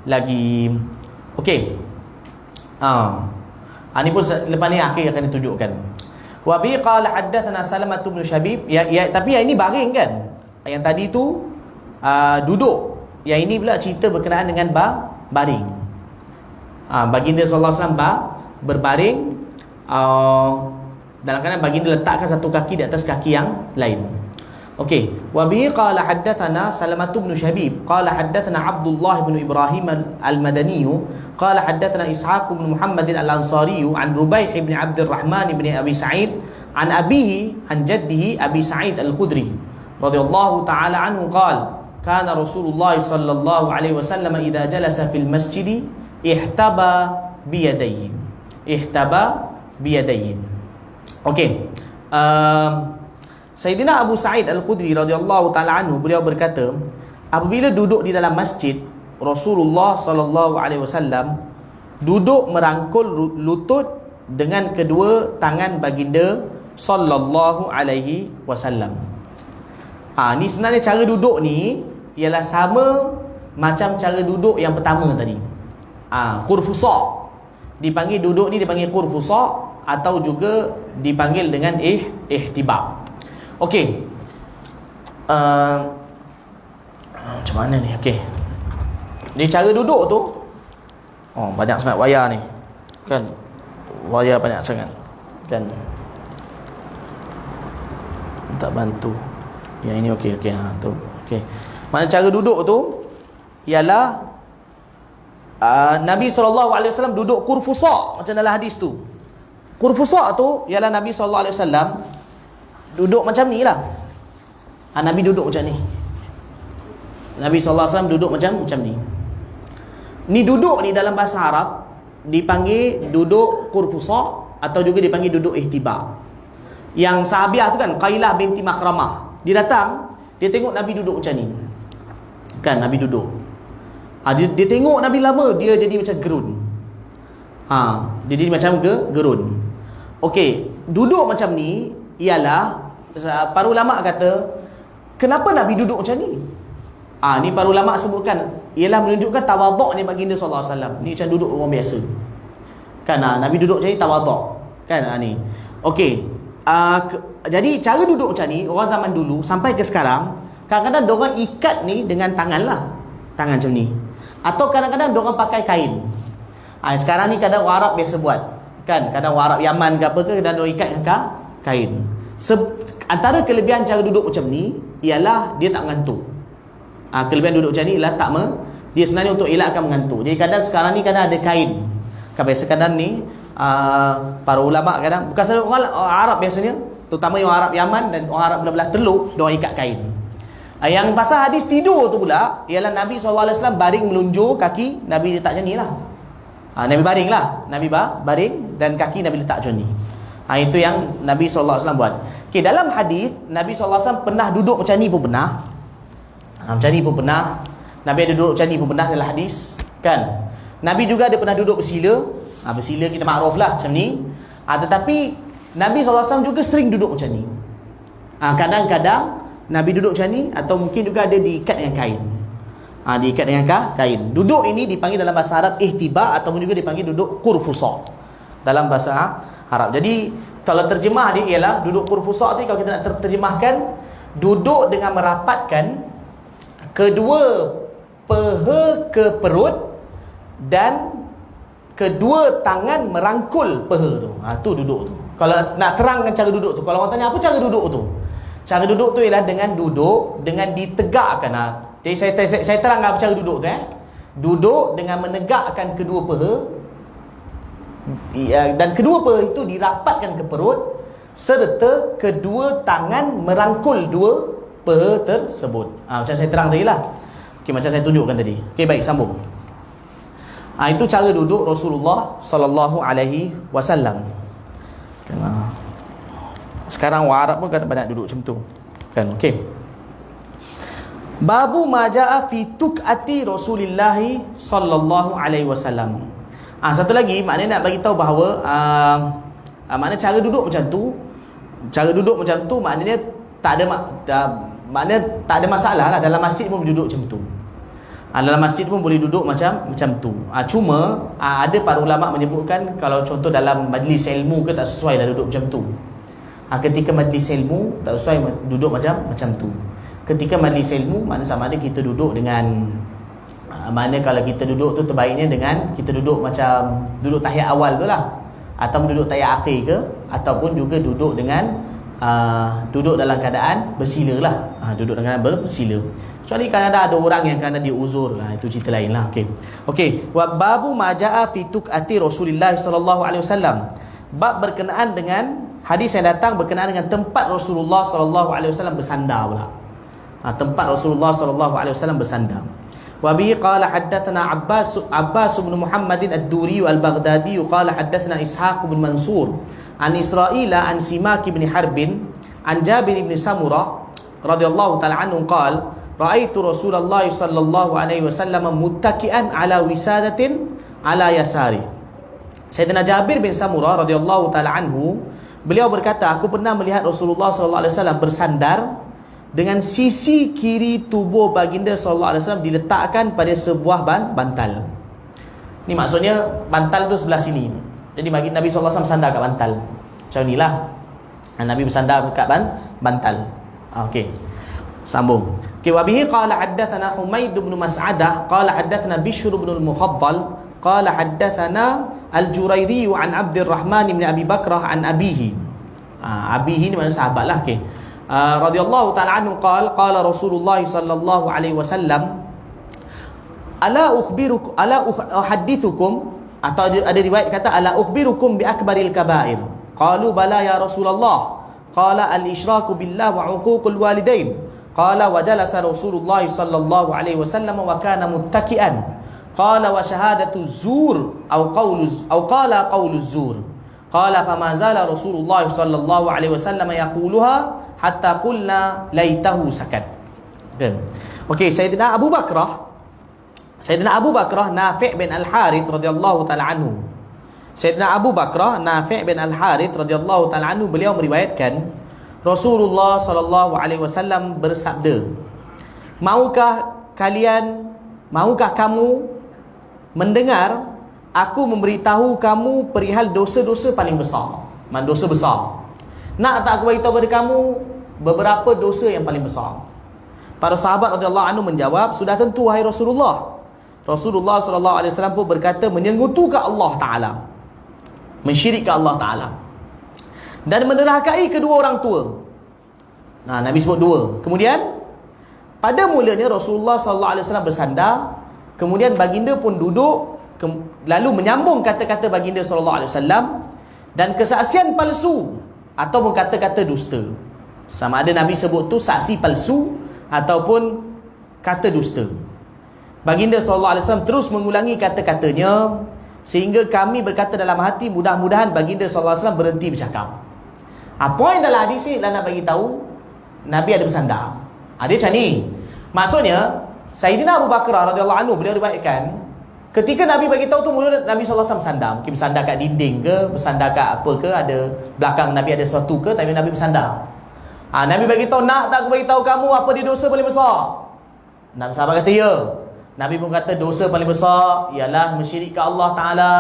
lagi. Okey. Ini pun lepas ni akhir akan ditunjukkan. Wa bi qala haddatsana Salamah bin Syabib. Tapi yang ini baring kan? Yang tadi tu duduk. Yang ini pula cerita berkenaan dengan baring. Baginda sallallahu alaihi wasallam berbaring, dalam keadaan baginda letakkan satu kaki di atas kaki yang lain. Okey, wa bihi qala haddatsana Salamah bin Syabib qala haddatsana Abdullah bin Ibrahim al-Madani qala haddatsana Ishaq bin Muhammad al-Ansari an Rubaih bin Abdul Rahman bin Abi Sa'id an abihi an jaddihi Abi Sa'id al-Khudri radhiyallahu ta'ala anhu qala kana Rasulullah sallallahu alaihi wasallam idza jalasa fil masjid ihtaba biyadayhi. Okey, Sayyidina Abu Sa'id Al-Khudri radhiyallahu ta'ala anhu, beliau berkata, apabila duduk di dalam masjid, Rasulullah sallallahu alaihi wasallam duduk merangkul lutut dengan kedua tangan baginda sallallahu alaihi wasallam. Ni sebenarnya cara duduk ni ialah sama macam cara duduk yang pertama tadi. Qurfusa. Dipanggil duduk ni dipanggil qurfusa, atau juga dipanggil dengan ihtibab. Okey. Macam mana ni? Okey. Jadi cara duduk tu, banyak sangat wayar ni. Kan? wayar banyak sangat kan, tak bantu. Yang ini okey tu. Okey. Mana cara duduk tu ialah Nabi SAW duduk kurfusa macam dalam hadis tu. Kurfusa tu ialah Nabi SAW duduk macam ni lah. Nabi duduk macam ni. Nabi SAW duduk macam ni. Ni duduk ni dalam bahasa Arab dipanggil duduk kurfusa atau juga dipanggil duduk ihtiba. Yang sahabiah tu kan, Qailah binti Makramah, dia datang, dia tengok Nabi duduk macam ni kan, Nabi duduk. Dia tengok Nabi lama, dia jadi macam gerun. Dia jadi macam gerun. Okey, duduk macam ni ialah, para ulama kata, kenapa Nabi duduk macam ni? Ni para ulama sebutkan ialah menunjukkan tawaduknya baginda sallallahu alaihi wasallam. Ni macam duduk orang biasa. Kan Nabi duduk macam ni tawaduk. Kan ni. Okey. Jadi cara duduk macam ni orang zaman dulu sampai ke sekarang, kadang-kadang diorang ikat ni dengan tangan lah. Tangan macam ni. Atau kadang-kadang diorang pakai kain. Sekarang ni kadang orang Arab biasa buat. Kan? Kadang orang Arab Yaman ke apa ke, kadang diorang ikat dengan kain. Antara kelebihan cara duduk macam ni ialah dia tak mengantuk. Kelebihan duduk macam ni ialah dia sebenarnya untuk elakkan mengantuk. Jadi kadang sekarang ni kadang ada kain. Kan biasa kadang ni para ulama kadang, bukan sahaja orang Arab biasanya, terutama yang orang Arab Yaman dan orang Arab belah-belah Teluk, diorang ikat kain. Yang pasal hadis tidur tu pula ialah Nabi SAW baring melunjur, kaki Nabi letak macam ni lah. Nabi baring lah, Nabi baring dan kaki Nabi letak macam ni. Itu yang Nabi SAW buat. Okay, dalam hadis Nabi SAW pernah duduk macam ni pun pernah. Macam ni pun pernah. Nabi ada duduk macam ni pun pernah dalam hadis kan. Nabi juga ada pernah duduk bersila. Bersila kita makruf lah macam ni. Tetapi Nabi SAW juga sering duduk macam ni. Kadang-kadang Nabi duduk macam ni, atau mungkin juga ada diikat dengan kain. Diikat dengan kain. Duduk ini dipanggil dalam bahasa Arab ihtiba, ataupun juga dipanggil duduk kurfusa dalam bahasa Arab. Jadi kalau terjemah dia ialah duduk kurfusa tu, kalau kita nak terjemahkan, duduk dengan merapatkan kedua peha ke perut dan kedua tangan merangkul peha tu. Tu duduk tu. Kalau nak terangkan cara duduk tu, kalau orang tanya apa cara duduk tu, cara duduk tu ialah dengan duduk dengan ditegakkan. Jadi saya terangkan apa cara duduk tu. Duduk dengan menegakkan kedua peha, dan kedua peha itu dirapatkan ke perut, serta kedua tangan merangkul dua peha tersebut. Macam saya terang tadi lah. Macam saya tunjukkan tadi. Baik, sambung. Itu cara duduk Rasulullah sallallahu alaihi wasallam. Sekarang orang Arab pun kadang banyak duduk macam tu. Kan? Okey. Babu ma jaa fi tuqati Rasulillah sallallahu alaihi wasallam. Satu lagi maknanya nak bagi tahu bahawa maknanya cara duduk macam tu. Cara duduk macam tu maknanya tak ada masalah lah. Dalam masjid pun duduk macam tu. Dalam masjid pun boleh duduk macam tu. Cuma ada para ulama menyebutkan kalau contoh dalam majlis ilmu ke tak sesuai dah duduk macam tu. Ketika majlis ilmu tak sesuai duduk macam tu. Ketika majlis ilmu makna sama ada kita duduk dengan mana kalau kita duduk tu terbaiknya dengan kita duduk macam duduk tahiyat awal tu lah, ataupun duduk tahiyat akhir ke, ataupun juga duduk dengan duduk dalam keadaan bersila lah. Duduk dalam keadaan bersila. Kecuali kadang-kadang ada orang yang kadang dia uzur lah, itu cerita lain lah. Okey. Wa babu ma jaa fi tuqati Rasulillah sallallahu alaihi wasallam. Bab berkenaan dengan hadis yang datang berkenaan dengan tempat Rasulullah sallallahu alaihi wasallam bersandar pula. Tempat Rasulullah sallallahu alaihi wasallam bersandar. Wa bihi qala haddatsana Abbas bin Muhammadin ad-Duri al-Baghdadi qala haddatsana Ishaq bin Mansur an Israila an Simak bin Harbin an Jabir bin Samurah radhiyallahu ta'ala anhu qala ra'aitu Rasulullah sallallahu alaihi wasallam muttaki'an ala wisadatin ala yasari. Sayyidina Jabir bin Samurah radhiyallahu ta'ala anhu, beliau berkata, aku pernah melihat Rasulullah sallallahu alaihi wasallam bersandar dengan sisi kiri tubuh baginda sallallahu alaihi wasallam diletakkan pada sebuah bantal. Ni maksudnya bantal tu sebelah sini. Jadi baginda Nabi sallallahu alaihi wasallam bersandar kat bantal. Macam inilah. Nabi bersandar kat bantal. Okey. Sambung. Wa bihi qala haddatsana Humaid bin Mas'adah qala haddatsana Bishr bin al-Mufaddal qala haddatsana Al-Jurairi an Abdurrahman bin Abi Bakrah an abihi. Abihi ni mana sahabat lah, okey. Radhiyallahu ta'ala anhu qala Rasulullah sallallahu alaihi wasallam, ala uhaddithukum, atau ada riwayat kata ala ukhbirukum bi akbaril kabair. Qalu bala ya Rasulullah. Qala al-isyraku billah wa uququl walidain. Qala wa jalasa Rasulullah sallallahu alaihi wasallam wa kana muttaki'an. Qala wa syahadatu zur au qala qaulu zur. Qala fama zala Rasulullah sallallahu alaihi wasallam yaquluha hatta qulna laitahu sakat. Okey, Sayyidina Abu Bakrah Nafi' bin Al-Harith radhiyallahu taala anhu. Sayyidina Abu Bakrah Nafi' bin Al-Harith radhiyallahu taala anhu, beliau meriwayatkan Rasulullah sallallahu alaihi wasallam bersabda, maukah kamu mendengar aku memberitahu kamu perihal dosa-dosa paling besar? Dosa besar. Nak tak aku beritahu kepada kamu beberapa dosa yang paling besar? Para sahabat radhiyallahu anhu menjawab, sudah tentu wahai Rasulullah. Rasulullah sallallahu alaihi wasallam pun berkata, menyekutukan Allah Taala, mensyirikkan Allah Taala, dan menderhakai kedua orang tua. Nabi sebut dua. Kemudian pada mulanya Rasulullah sallallahu alaihi wasallam bersandar, kemudian baginda pun duduk, lalu menyambung kata-kata baginda sallallahu alaihi wasallam, dan kesaksian palsu ataupun kata-kata dusta. Sama ada Nabi sebut tu saksi palsu ataupun kata dusta. Baginda sallallahu alaihi wasallam terus mengulangi kata-katanya sehingga kami berkata dalam hati, mudah-mudahan baginda sallallahu alaihi wasallam berhenti bercakap. Poin dalam hadis ni nak bagi tahu Nabi ada bersandar. Dia macam ni. Maksudnya Sayyidina Abu Bakrah radhiyallahu anhu, beliau riwayatkan ketika Nabi bagi tahu tu, mula Nabi sallallahu alaihi wasallam bersandar. Mungkin bersandar kat dinding ke, bersandar kat apa ke, ada belakang Nabi ada sesuatu ke, tapi Nabi bersandar. Nabi bagi tahu, nak tak aku bagi tahu kamu apa dia dosa paling besar? Nabi sahabat kata ya. Nabi pun kata dosa paling besar ialah mensyirikkan Allah Ta'ala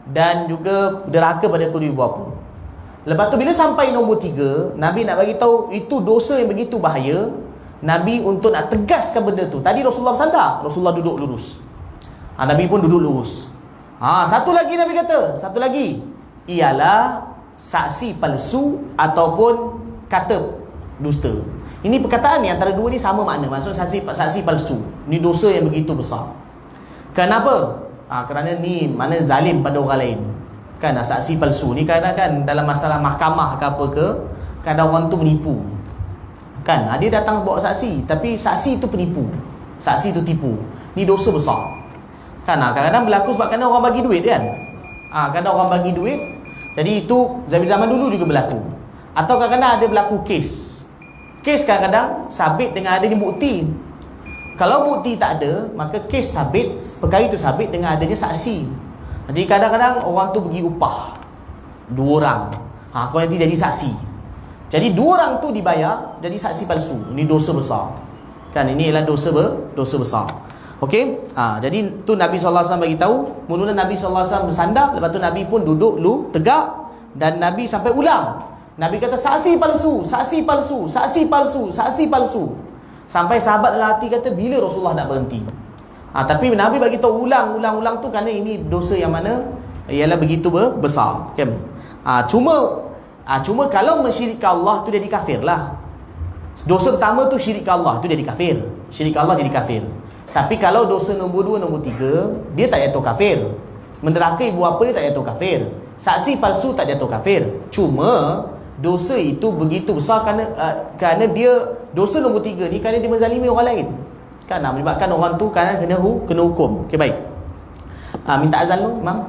dan juga derhaka pada kedua ibu bapa. Lepas tu bila sampai nombor 3, Nabi nak bagi tahu itu dosa yang begitu bahaya. Nabi untuk nak tegaskan benda tu. Tadi Rasulullah bersandar, Rasulullah duduk lurus. Nabi pun duduk lurus. Satu lagi Nabi kata, satu lagi ialah saksi palsu ataupun kata dusta. Ini perkataan ni antara dua ni sama makna. Maksud saksi palsu ni dosa yang begitu besar. Kenapa? Kerana ni mana zalim pada orang lain. Kan saksi palsu ni kadang kan dalam masalah mahkamah ke apa ke, kadang orang tu menipu. Kan dia datang bawa saksi, tapi saksi tu penipu, saksi tu tipu. Ni dosa besar. Kan kadang-kadang berlaku sebab kadang orang bagi duit kan. Kadang orang bagi duit, jadi itu zaman dulu juga berlaku. Atau kadang-kadang ada berlaku kes. Kes kadang-kadang sabit dengan adanya bukti. Kalau bukti tak ada, maka kes sabit, perkara itu sabit dengan adanya saksi. Jadi kadang-kadang orang tu pergi upah 2 orang, kau nanti jadi saksi. Jadi 2 orang tu dibayar jadi saksi palsu. Ini dosa besar. Kan ini ialah dosa besar. Okey? Jadi tu Nabi sallallahu alaihi wasallam bagi tahu, mula Nabi sallallahu alaihi wasallam bersandar, lepas tu Nabi pun duduk tegak, dan Nabi sampai ulang. Nabi kata saksi palsu, saksi palsu, saksi palsu, saksi palsu. Sampai sahabat dalam hati kata bila Rasulullah nak berhenti. Tapi Nabi bagi tahu ulang tu kerana ini dosa yang mana ialah begitu besar. Okay? Cuma kalau mensyirikkan Allah tu jadi kafir lah. Dosa pertama tu syirikkan Allah tu jadi kafir. Syirikkan Allah jadi kafir. Tapi kalau dosa nombor 2, nombor 3, dia tak jatuh kafir. Menderhaka ibu bapa dia tak jatuh kafir. Saksi palsu tak jatuh kafir. Cuma dosa itu begitu besar kerana dia dosa nombor 3 ni kerana dia menzalimi orang lain. Kan menyebabkan orang tu kan kena hukum. Okey, baik. Minta azan dulu, Imam.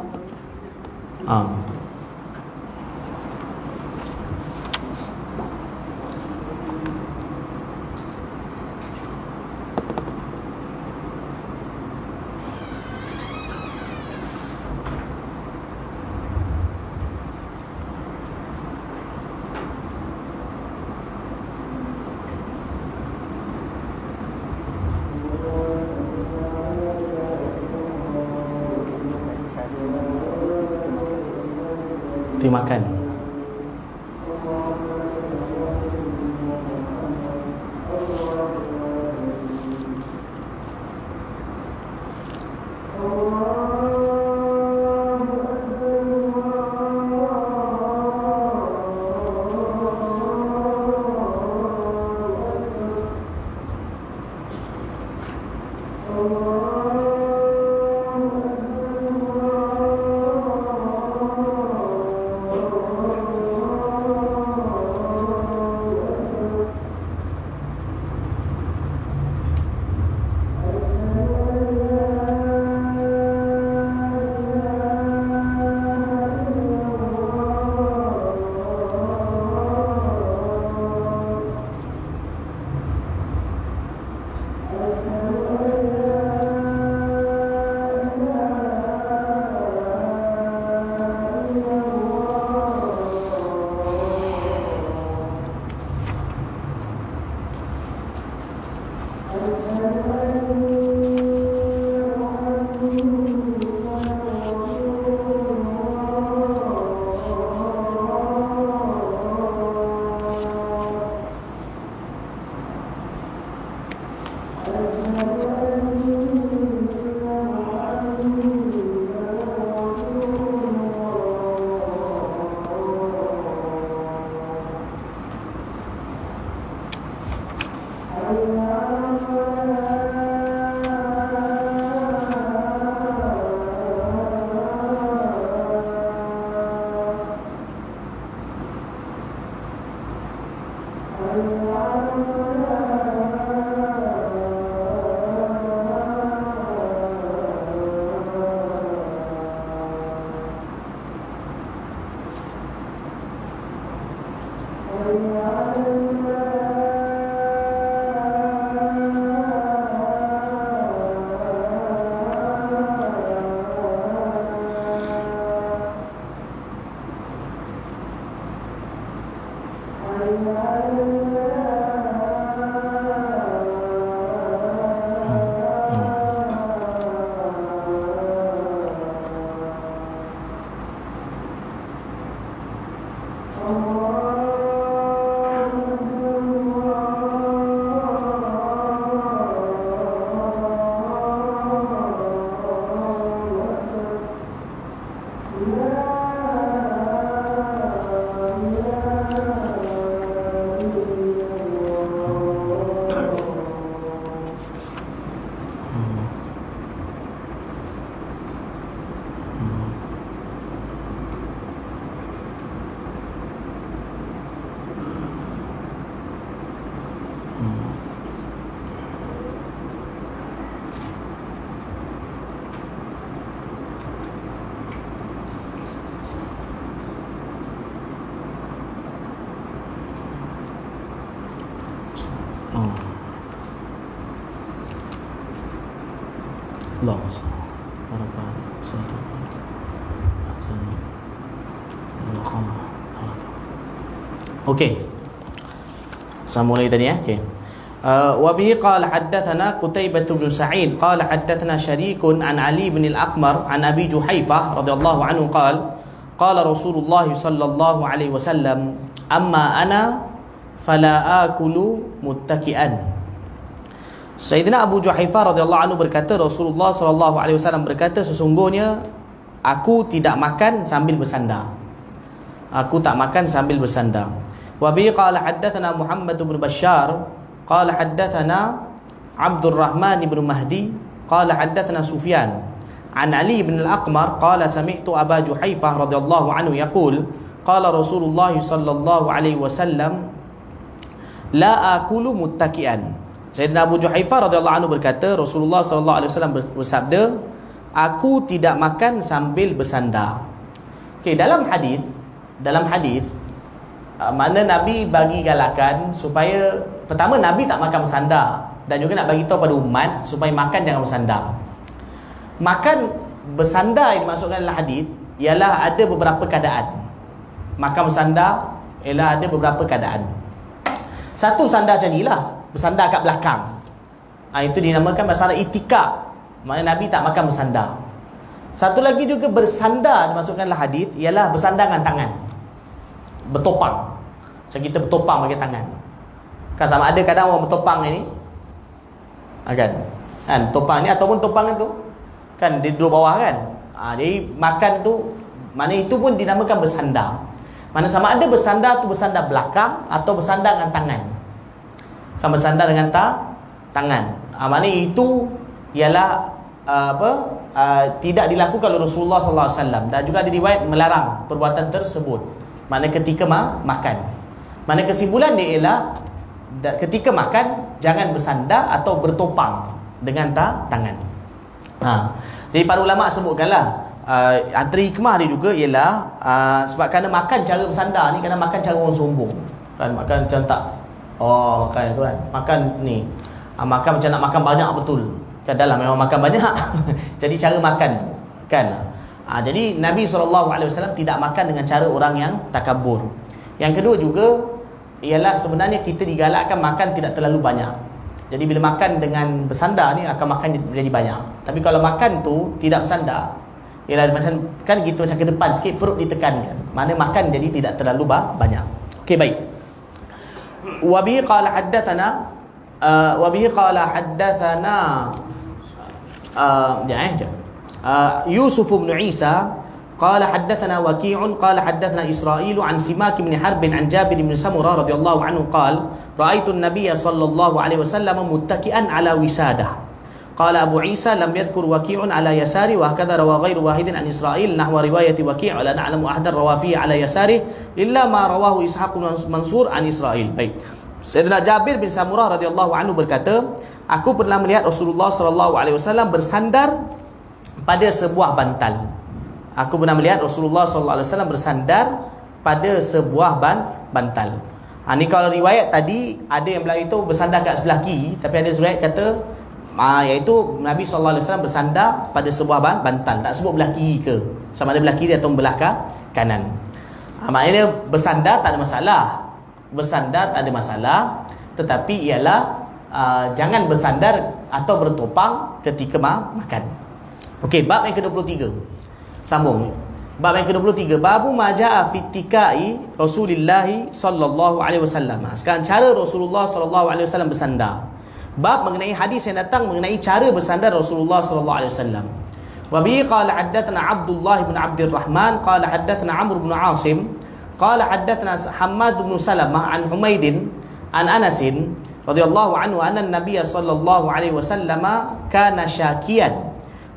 Makan. Allahumma salli ala Okey. Sambung lagi tadi ya. Okey. Wa bihi qala haddatsana Qutaibah bin Sa'id qala haddatsana Syarikun an Ali bin al-Aqmar an Abi Juhaifah radhiyallahu anhu qala Rasulullah sallallahu alaihi wasallam amma ana fala akulu muttaki'an. Sayyidina Abu Juhaifah radhiyallahu anhu berkata, Rasulullah sallallahu alaihi wasallam berkata, sesungguhnya aku tidak makan sambil bersandar. Aku tak makan sambil bersandar. Wa bi qala haddatsana Muhammad bin Bashar qala haddatsana Abdul Rahman bin Mahdi qala haddatsana Sufyan an Ali bin al-Aqmar qala sami'tu Aba Juhaifah radhiyallahu anhu yaqul qala Rasulullah sallallahu alaihi wasallam la akulu muttaki'an. Sayyidina Abu Juhaifah radhiyallahu anhu berkata, Rasulullah sallallahu alaihi wasallam bersabda, aku tidak makan sambil bersandar. Okey, dalam hadis mana Nabi bagi galakan supaya pertama Nabi tak makan bersandar, dan juga nak bagi tahu pada umat supaya makan jangan bersandar. Makan bersandar yang dimaksudkan dalam hadis ialah ada beberapa keadaan. Makan bersandar ialah ada beberapa keadaan. Satu bersandar macam inilah, bersandar kat belakang. Itu dinamakan bersandar itikaf. Maknanya Nabi tak makan bersandar. Satu lagi juga bersandar dimaksudkan dalam hadis ialah bersandar dengan tangan, bertopang. Macam kita bertopang pakai tangan. Kan sama ada kadang orang bertopang ni kan topang ni ataupun topang itu kan dia duduk bawah kan. Jadi makan tu mana itu pun dinamakan bersandar. Mana sama ada bersandar tu bersandar belakang atau bersandar dengan tangan. Kan bersandar dengan tangan. Maknanya itu ialah tidak dilakukan oleh Rasulullah sallallahu alaihi wasallam, dan juga ada riwayat melarang perbuatan tersebut. Maknanya ketika makan. Mana kesimpulan dia ialah ketika makan jangan bersandar atau bertopang dengan tangan. Jadi para ulama sebutkanlah antara hikmah dia juga ialah sebab kerana makan cara bersandar ni, kerana makan cara orang sombong. Kan makan macam tak makan tu kan. Makan ni makan macam nak makan banyak betul. Kan dalam memang makan banyak. Jadi cara makan tu kan. Jadi Nabi SAW tidak makan dengan cara orang yang takabur. Yang kedua juga ialah sebenarnya kita digalakkan makan tidak terlalu banyak. Jadi bila makan dengan bersandar ni akan makan menjadi banyak. Tapi kalau makan tu tidak bersandar, ialah macam kan gitu, macam ke depan sikit perut ditekankan. Mana makan jadi tidak terlalu banyak. Okey, baik. Wa bihi qala haddatsana Yusuf bin Isa قال حدثنا وكيع قال حدثنا إسرائيل عن سماك بن حرب عن جابر بن سمرة رضي الله عنه قال رأيت النبي صلى الله عليه وسلم متكئا على وسادة. قال أبو عيسى لم يذكر وكيع على يساره، وهكذا روى غير واحد عن إسرائيل نحو رواية وكيع، ولا نعلم أحدا روى فيه على يساره إلا ما رواه إسحاق منصور عن إسرائيل. Baik. Sayyidina Jabir bin Samurah radhiyallahu anhu berkata, aku pernah melihat Rasulullah sallallahu alaihi wasallam bersandar pada sebuah bantal. Aku pernah melihat Rasulullah sallallahu alaihi wasallam bersandar pada sebuah bantal. Ni kalau riwayat tadi ada yang bilang itu bersandar kat sebelah kiri, tapi ada riwayat kata iaitu Nabi sallallahu alaihi wasallam bersandar pada sebuah bantal. Tak sebut belah kiri ke, sama ada belah kiri atau belah kanan. Maknanya bersandar tak ada masalah. Bersandar tak ada masalah, tetapi ialah jangan bersandar atau bertopang ketika makan. Okey, bab yang ke-23. Sambung. Bab yang ke-23, babu ma jaa fi ittikai Rasulillah sallallahu alaihi wasallam. Sekarang cara Rasulullah sallallahu alaihi wasallam bersandar. Bab mengenai hadis yang datang mengenai cara bersandar Rasulullah sallallahu alaihi wasallam. Wa bi qala haddatsana Abdullah bin Abdul Rahman qala haddatsana Amr bin Asim qala haddatsana Hammad bin Salamah an Humaid an Anas radhiyallahu anhu anna an-nabiy sallallahu alaihi wasallam kana syakiyan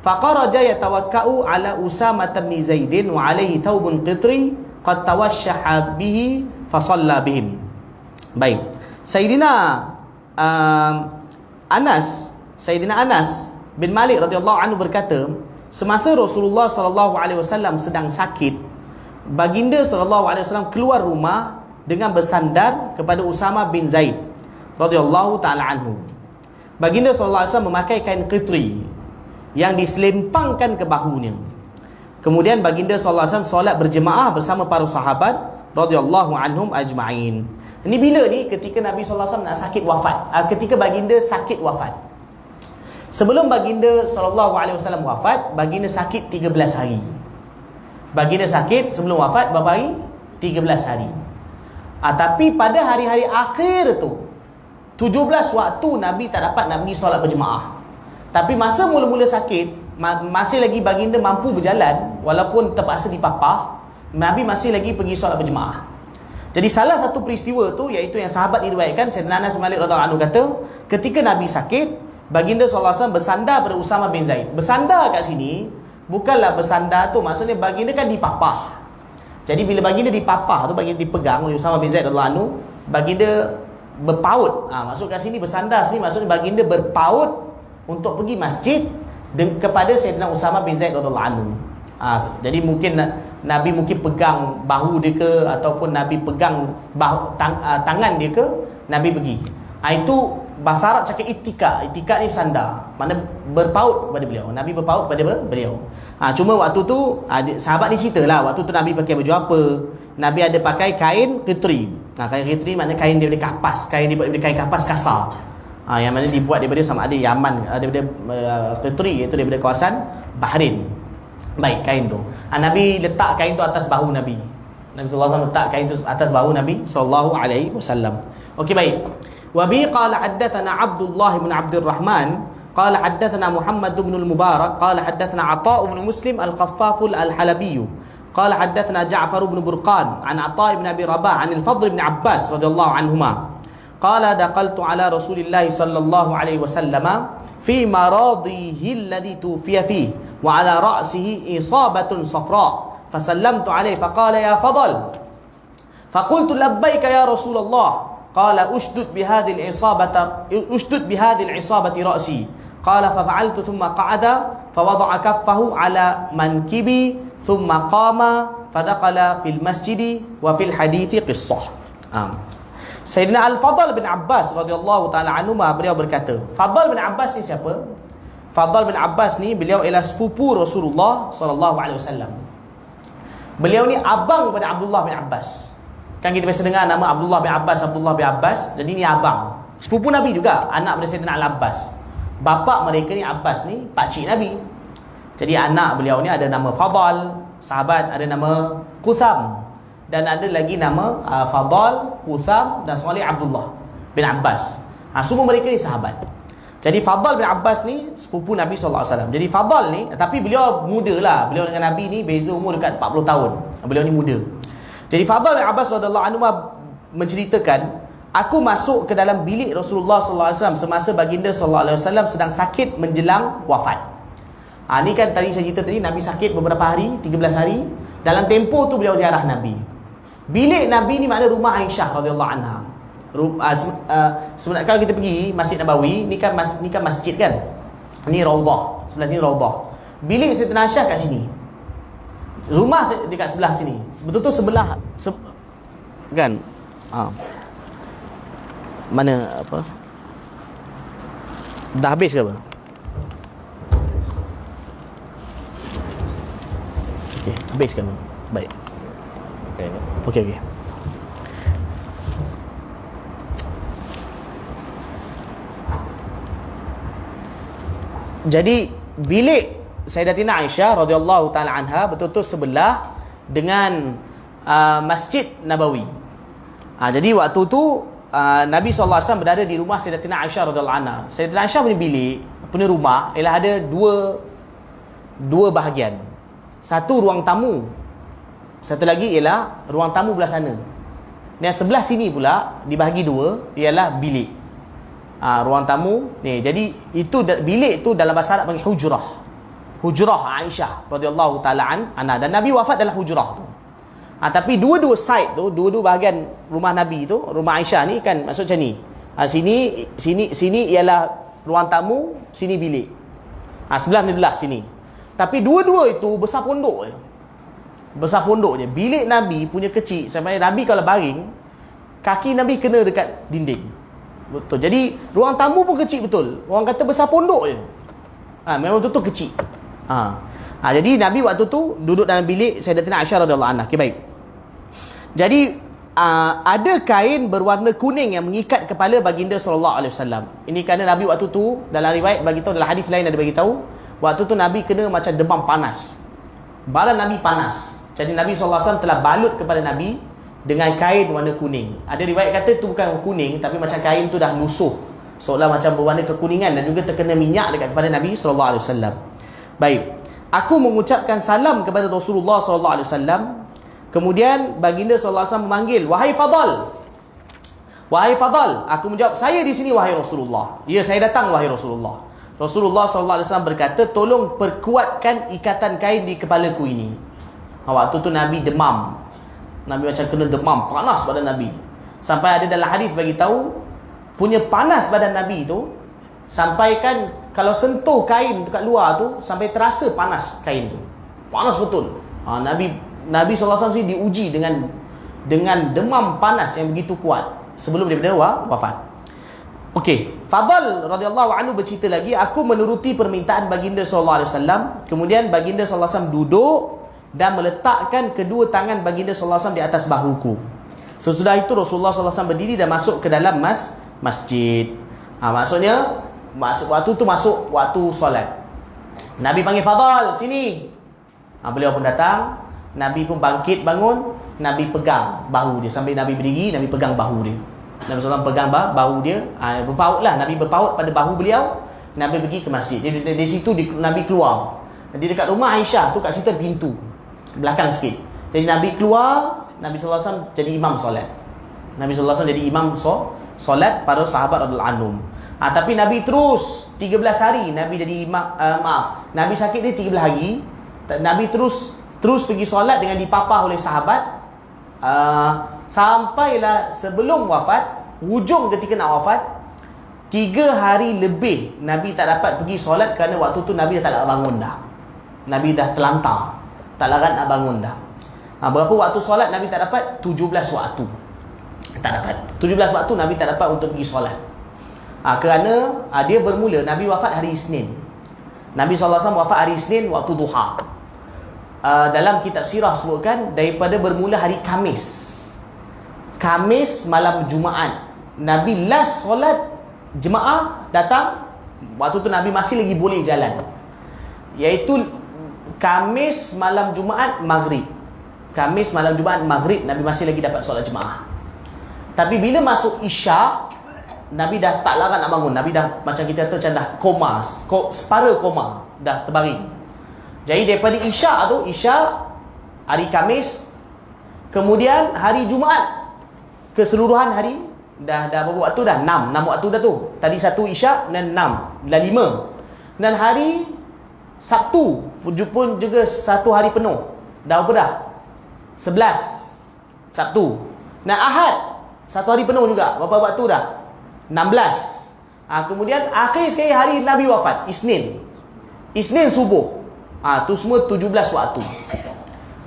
faqaraja yatawakka'u ala Usamah bin Zaidin wa alaihi thawbun qitri qad tawashshaha bihi fa shalla bihim. Baik. Sayyidina Anas bin Malik radhiyallahu anhu berkata, semasa Rasulullah sallallahu alaihi wasallam sedang sakit, baginda sallallahu alaihi wasallam keluar rumah dengan bersandar kepada Usamah bin Zaid radhiyallahu taala anhu. Baginda sallallahu alaihi wasallam memakai kain qitri. yang diselempangkan ke bahunya. Kemudian baginda sallallahu alaihi wasallam solat berjemaah bersama para sahabat radhiyallahu anhum ajma'in. Ini bila ni? Ketika Nabi sallallahu alaihi wasallam nak sakit wafat. Ketika baginda sakit wafat. Sebelum baginda sallallahu alaihi wasallam wafat, baginda sakit 13 hari. Baginda sakit sebelum wafat berapa hari? 13 hari. Tapi pada hari-hari akhir tu 17 waktu Nabi tak dapat nak pergi solat berjemaah. Tapi masa mula-mula sakit, masih lagi baginda mampu berjalan, walaupun terpaksa dipapah, Nabi masih lagi pergi solat berjemaah. Jadi salah satu peristiwa tu, iaitu yang sahabat diriwayatkan, Sayyidina Anas bin Malik radhiyallahu anhu kata, ketika Nabi sakit, baginda sallallahu alaihi wasallam bersandar pada Usamah bin Zaid. Bersandar kat sini bukanlah bersandar tu, maksudnya baginda kan dipapah. Jadi bila baginda dipapah tu, baginda dipegang oleh Usamah bin Zaid radhiyallahu anhu, baginda berpaut. Maksud kat sini bersandar sini maksudnya baginda berpaut untuk pergi masjid kepada Sayyidina Usamah bin Zaid radhiyallahu anhu. Jadi mungkin Nabi pegang bahu dia ke, ataupun Nabi pegang tangan dia ke, Nabi pergi. Itu bahasa Arab cakap itika. Itika ni bersandar, makna berpaut pada beliau. Nabi berpaut pada beliau. Cuma waktu tu sahabat ni ceritalah, waktu tu Nabi pakai baju apa. Nabi ada pakai kain ketri. Kain ketri makna kain daripada kapas, kain dibuat daripada kain kapas kasar. Yang mana dibuat daripada sama ada Yaman, daripada ketri, iaitu daripada kawasan Bahrain. Baik, kain tu. Nabi letak kain tu atas bahu Nabi. Nabi sallallahu alaihi wasallam letak kain tu atas bahu Nabi sallallahu alaihi wasallam. Okey, baik. Wa bi qala haddatsana Abdullah bin Abdul Rahman qala haddatsana Muhammad bin al-Mubarak qala haddatsana Atha bin Muslim al-Qaffaf al-Halabi qala haddatsana Ja'far bin Burqan an Atha bin Abi Rabah an al-Fadl bin Abbas radhiyallahu anhuma qala daqaltu ala Rasulillah sallallahu alaihi wasallam fi maradihi alladhi tufiya fihi wa ala ra'sihi isabatun safra fasallamtu alaihi faqala ya Fadl faqultu labbaika ya Rasulullah qala ushdud bihadhihi al-isabati ra'si qala fafa'altu thumma qa'ada fawada'a kaffahu ala mankibi thumma qama fadakhala fil masjidi wa fil hadithi qissah. Sayyidina Al-Fadl bin Abbas radhiyallahu ta'ala anhuma beliau berkata, Fadl bin Abbas ni siapa? Fadl bin Abbas ni beliau ialah sepupu Rasulullah sallallahu alaihi wasallam. Beliau ni abang kepada Abdullah bin Abbas. Kan kita biasa dengar nama Abdullah bin Abbas, Abdullah bin Abbas. Jadi ni abang. Sepupu Nabi juga, anak daripada Sayyidina Al-Abbas. Bapa mereka ni Abbas ni pakcik Nabi. Jadi anak beliau ni ada nama Fadl, sahabat ada nama Qutham, dan ada lagi nama Fadl, Qutham dan sekali Abdullah bin Abbas. Semua mereka ni sahabat. Jadi Fadl bin Abbas ni sepupu Nabi sallallahu alaihi wasallam. Jadi Fadl ni, tapi beliau muda lah. Beliau dengan Nabi ni beza umur dekat 40 tahun. Beliau ni muda. Jadi Fadl bin Abbas radhiyallahu anhu menceritakan, aku masuk ke dalam bilik Rasulullah sallallahu alaihi wasallam semasa baginda sallallahu alaihi wasallam sedang sakit menjelang wafat. Ni kan tadi saya cerita tadi, Nabi sakit beberapa hari, 13 hari. Dalam tempoh tu beliau ziarah Nabi. Bilik Nabi ni makna rumah Aisyah radhiyallahu anha. Sebenarnya kalau kita pergi Masjid Nabawi, ni kan masjid kan. Ni raudhah, sebelah sini raudhah. Bilik Sayyidina Aisyah kat sini. Rumah dekat sebelah sini. Betul-betul sebelah kan? Mana apa? Dah habis ke apa? Okey, habis kan? Baik. Okey. Jadi bilik Sayyidatina Aisyah radhiyallahu taala anha betul-betul sebelah dengan Masjid Nabawi. Jadi waktu tu Nabi SAW berada di rumah Sayyidatina Aisyah radhiyallahu anha. Sayyidatina Aisyah punya bilik, punya rumah ialah ada dua bahagian. Satu ruang tamu, satu lagi ialah ruang tamu belah sana. Dan sebelah sini pula dibahagi dua ialah bilik. Ruang tamu ni. Jadi itu bilik tu dalam bahasa Arab panggil hujrah Aisyah radhiyallahu taala anha, dan Nabi wafat dalam hujrah tu. Tapi dua-dua side tu, dua-dua bahagian rumah Nabi tu, rumah Aisyah ni kan maksud macam ni. Sini ialah ruang tamu, sini bilik. Sebelah ni belah sini. Tapi dua-dua itu besar pondok je. Besar pondok je. Bilik Nabi punya kecil sampai Nabi kalau baring, kaki Nabi kena dekat dinding. Betul. Jadi ruang tamu pun kecil betul. Orang kata besar pondok je. Memang tutup kecil. Jadi Nabi waktu tu duduk dalam bilik Sayyidatina Aisyah radhiyallahu anha. Baik. Jadi ada kain berwarna kuning yang mengikat kepala baginda sallallahu alaihi wasallam. Ini kerana Nabi waktu tu dalam riwayat bagi tahu, dalam hadis lain ada bagi tahu, waktu tu Nabi kena macam demam panas. Badan Nabi panas. Jadi Nabi sallallahu alaihi wasallam telah balut kepada Nabi dengan kain warna kuning. Ada riwayat kata tu bukan kuning, tapi macam kain tu dah lusuh, seolah macam berwarna kekuningan, dan juga terkena minyak dekat kepada Nabi sallallahu alaihi wasallam. Baik. Aku mengucapkan salam kepada Rasulullah sallallahu alaihi wasallam. Kemudian baginda sallallahu alaihi wasallam memanggil, "Wahai Fadal." "Wahai Fadal." Aku menjawab, "Saya di sini wahai Rasulullah." "Ya, saya datang wahai Rasulullah." Rasulullah sallallahu alaihi wasallam berkata, "Tolong perkuatkan ikatan kain di kepalaku ini." Waktu tu Nabi demam. Nabi macam kena demam, panas badan Nabi. Sampai ada dalam hadis bagi tahu, punya panas badan Nabi tu sampai kan kalau sentuh kain dekat luar tu sampai terasa panas kain tu. Panas betul. Nabi SAW diuji dengan demam panas yang begitu kuat sebelum daripada wafat. Okey, Fadal radhiyallahu anhu bercerita lagi, aku menuruti permintaan baginda sallallahu alaihi wasallam. Kemudian baginda sallallahu alaihi wasallam duduk dan meletakkan kedua tangan baginda sallallahu alaihi wasallam di atas bahuku. Sesudah itu Rasulullah sallallahu alaihi wasallam berdiri dan masuk ke dalam masjid. Maksudnya waktu solat. Nabi panggil Fadal, sini. Beliau pun datang. Nabi pun bangkit bangun. Nabi pegang bahu dia. Sambil Nabi berdiri, Nabi pegang bahu dia. Nabi SAW pegang bahu dia. Berpautlah. Nabi berpaut pada bahu beliau. Nabi pergi ke masjid. Dari situ Nabi keluar. Jadi dekat rumah Aisyah tu, kat situ pintu belakang sikit. Jadi Nabi keluar. Nabi SAW jadi imam solat. Nabi SAW jadi imam solat para sahabat radhiyallahu anhum. Tapi Nabi terus 13 hari Nabi jadi imam. Nabi sakit dia 13 hari. Nabi terus pergi solat dengan dipapah oleh sahabat, sampailah sebelum wafat, hujung ketika nak wafat, 3 hari lebih Nabi tak dapat pergi solat kerana waktu tu Nabi dah tak nak bangun dah. Nabi dah terlantar, tak larat nak bangun dah. Berapa waktu solat Nabi tak dapat? 17 waktu. Tak dapat. 17 waktu Nabi tak dapat untuk pergi solat. Kerana dia bermula, Nabi wafat hari Isnin. Nabi SAW wafat hari Isnin waktu duha. Dalam kitab sirah sebutkan daripada bermula hari Khamis malam Jumaat, Nabi last solat jemaah datang. Waktu tu Nabi masih lagi boleh jalan, iaitu Khamis malam Jumaat Maghrib. Khamis malam Jumaat Maghrib Nabi masih lagi dapat solat jemaah. Tapi bila masuk Isyak, Nabi dah tak larat nak bangun. Nabi dah macam kita kata macam dah koma, separa koma, dah terbaring. Jadi daripada Isyak tu, Isyak hari Khamis, kemudian hari Jumaat, keseluruhan hari dah berapa waktu dah? 6 waktu dah tu. Tadi 1 Isyak dan 6 dah 5. Dan hari Sabtu pun juga 1 hari penuh. Dah berapa dah? 11 Sabtu. Dan Ahad 1 hari penuh juga. Berapa waktu dah? 16. Kemudian akhir sekali hari Nabi wafat, Isnin subuh. Tu semua 17 waktu.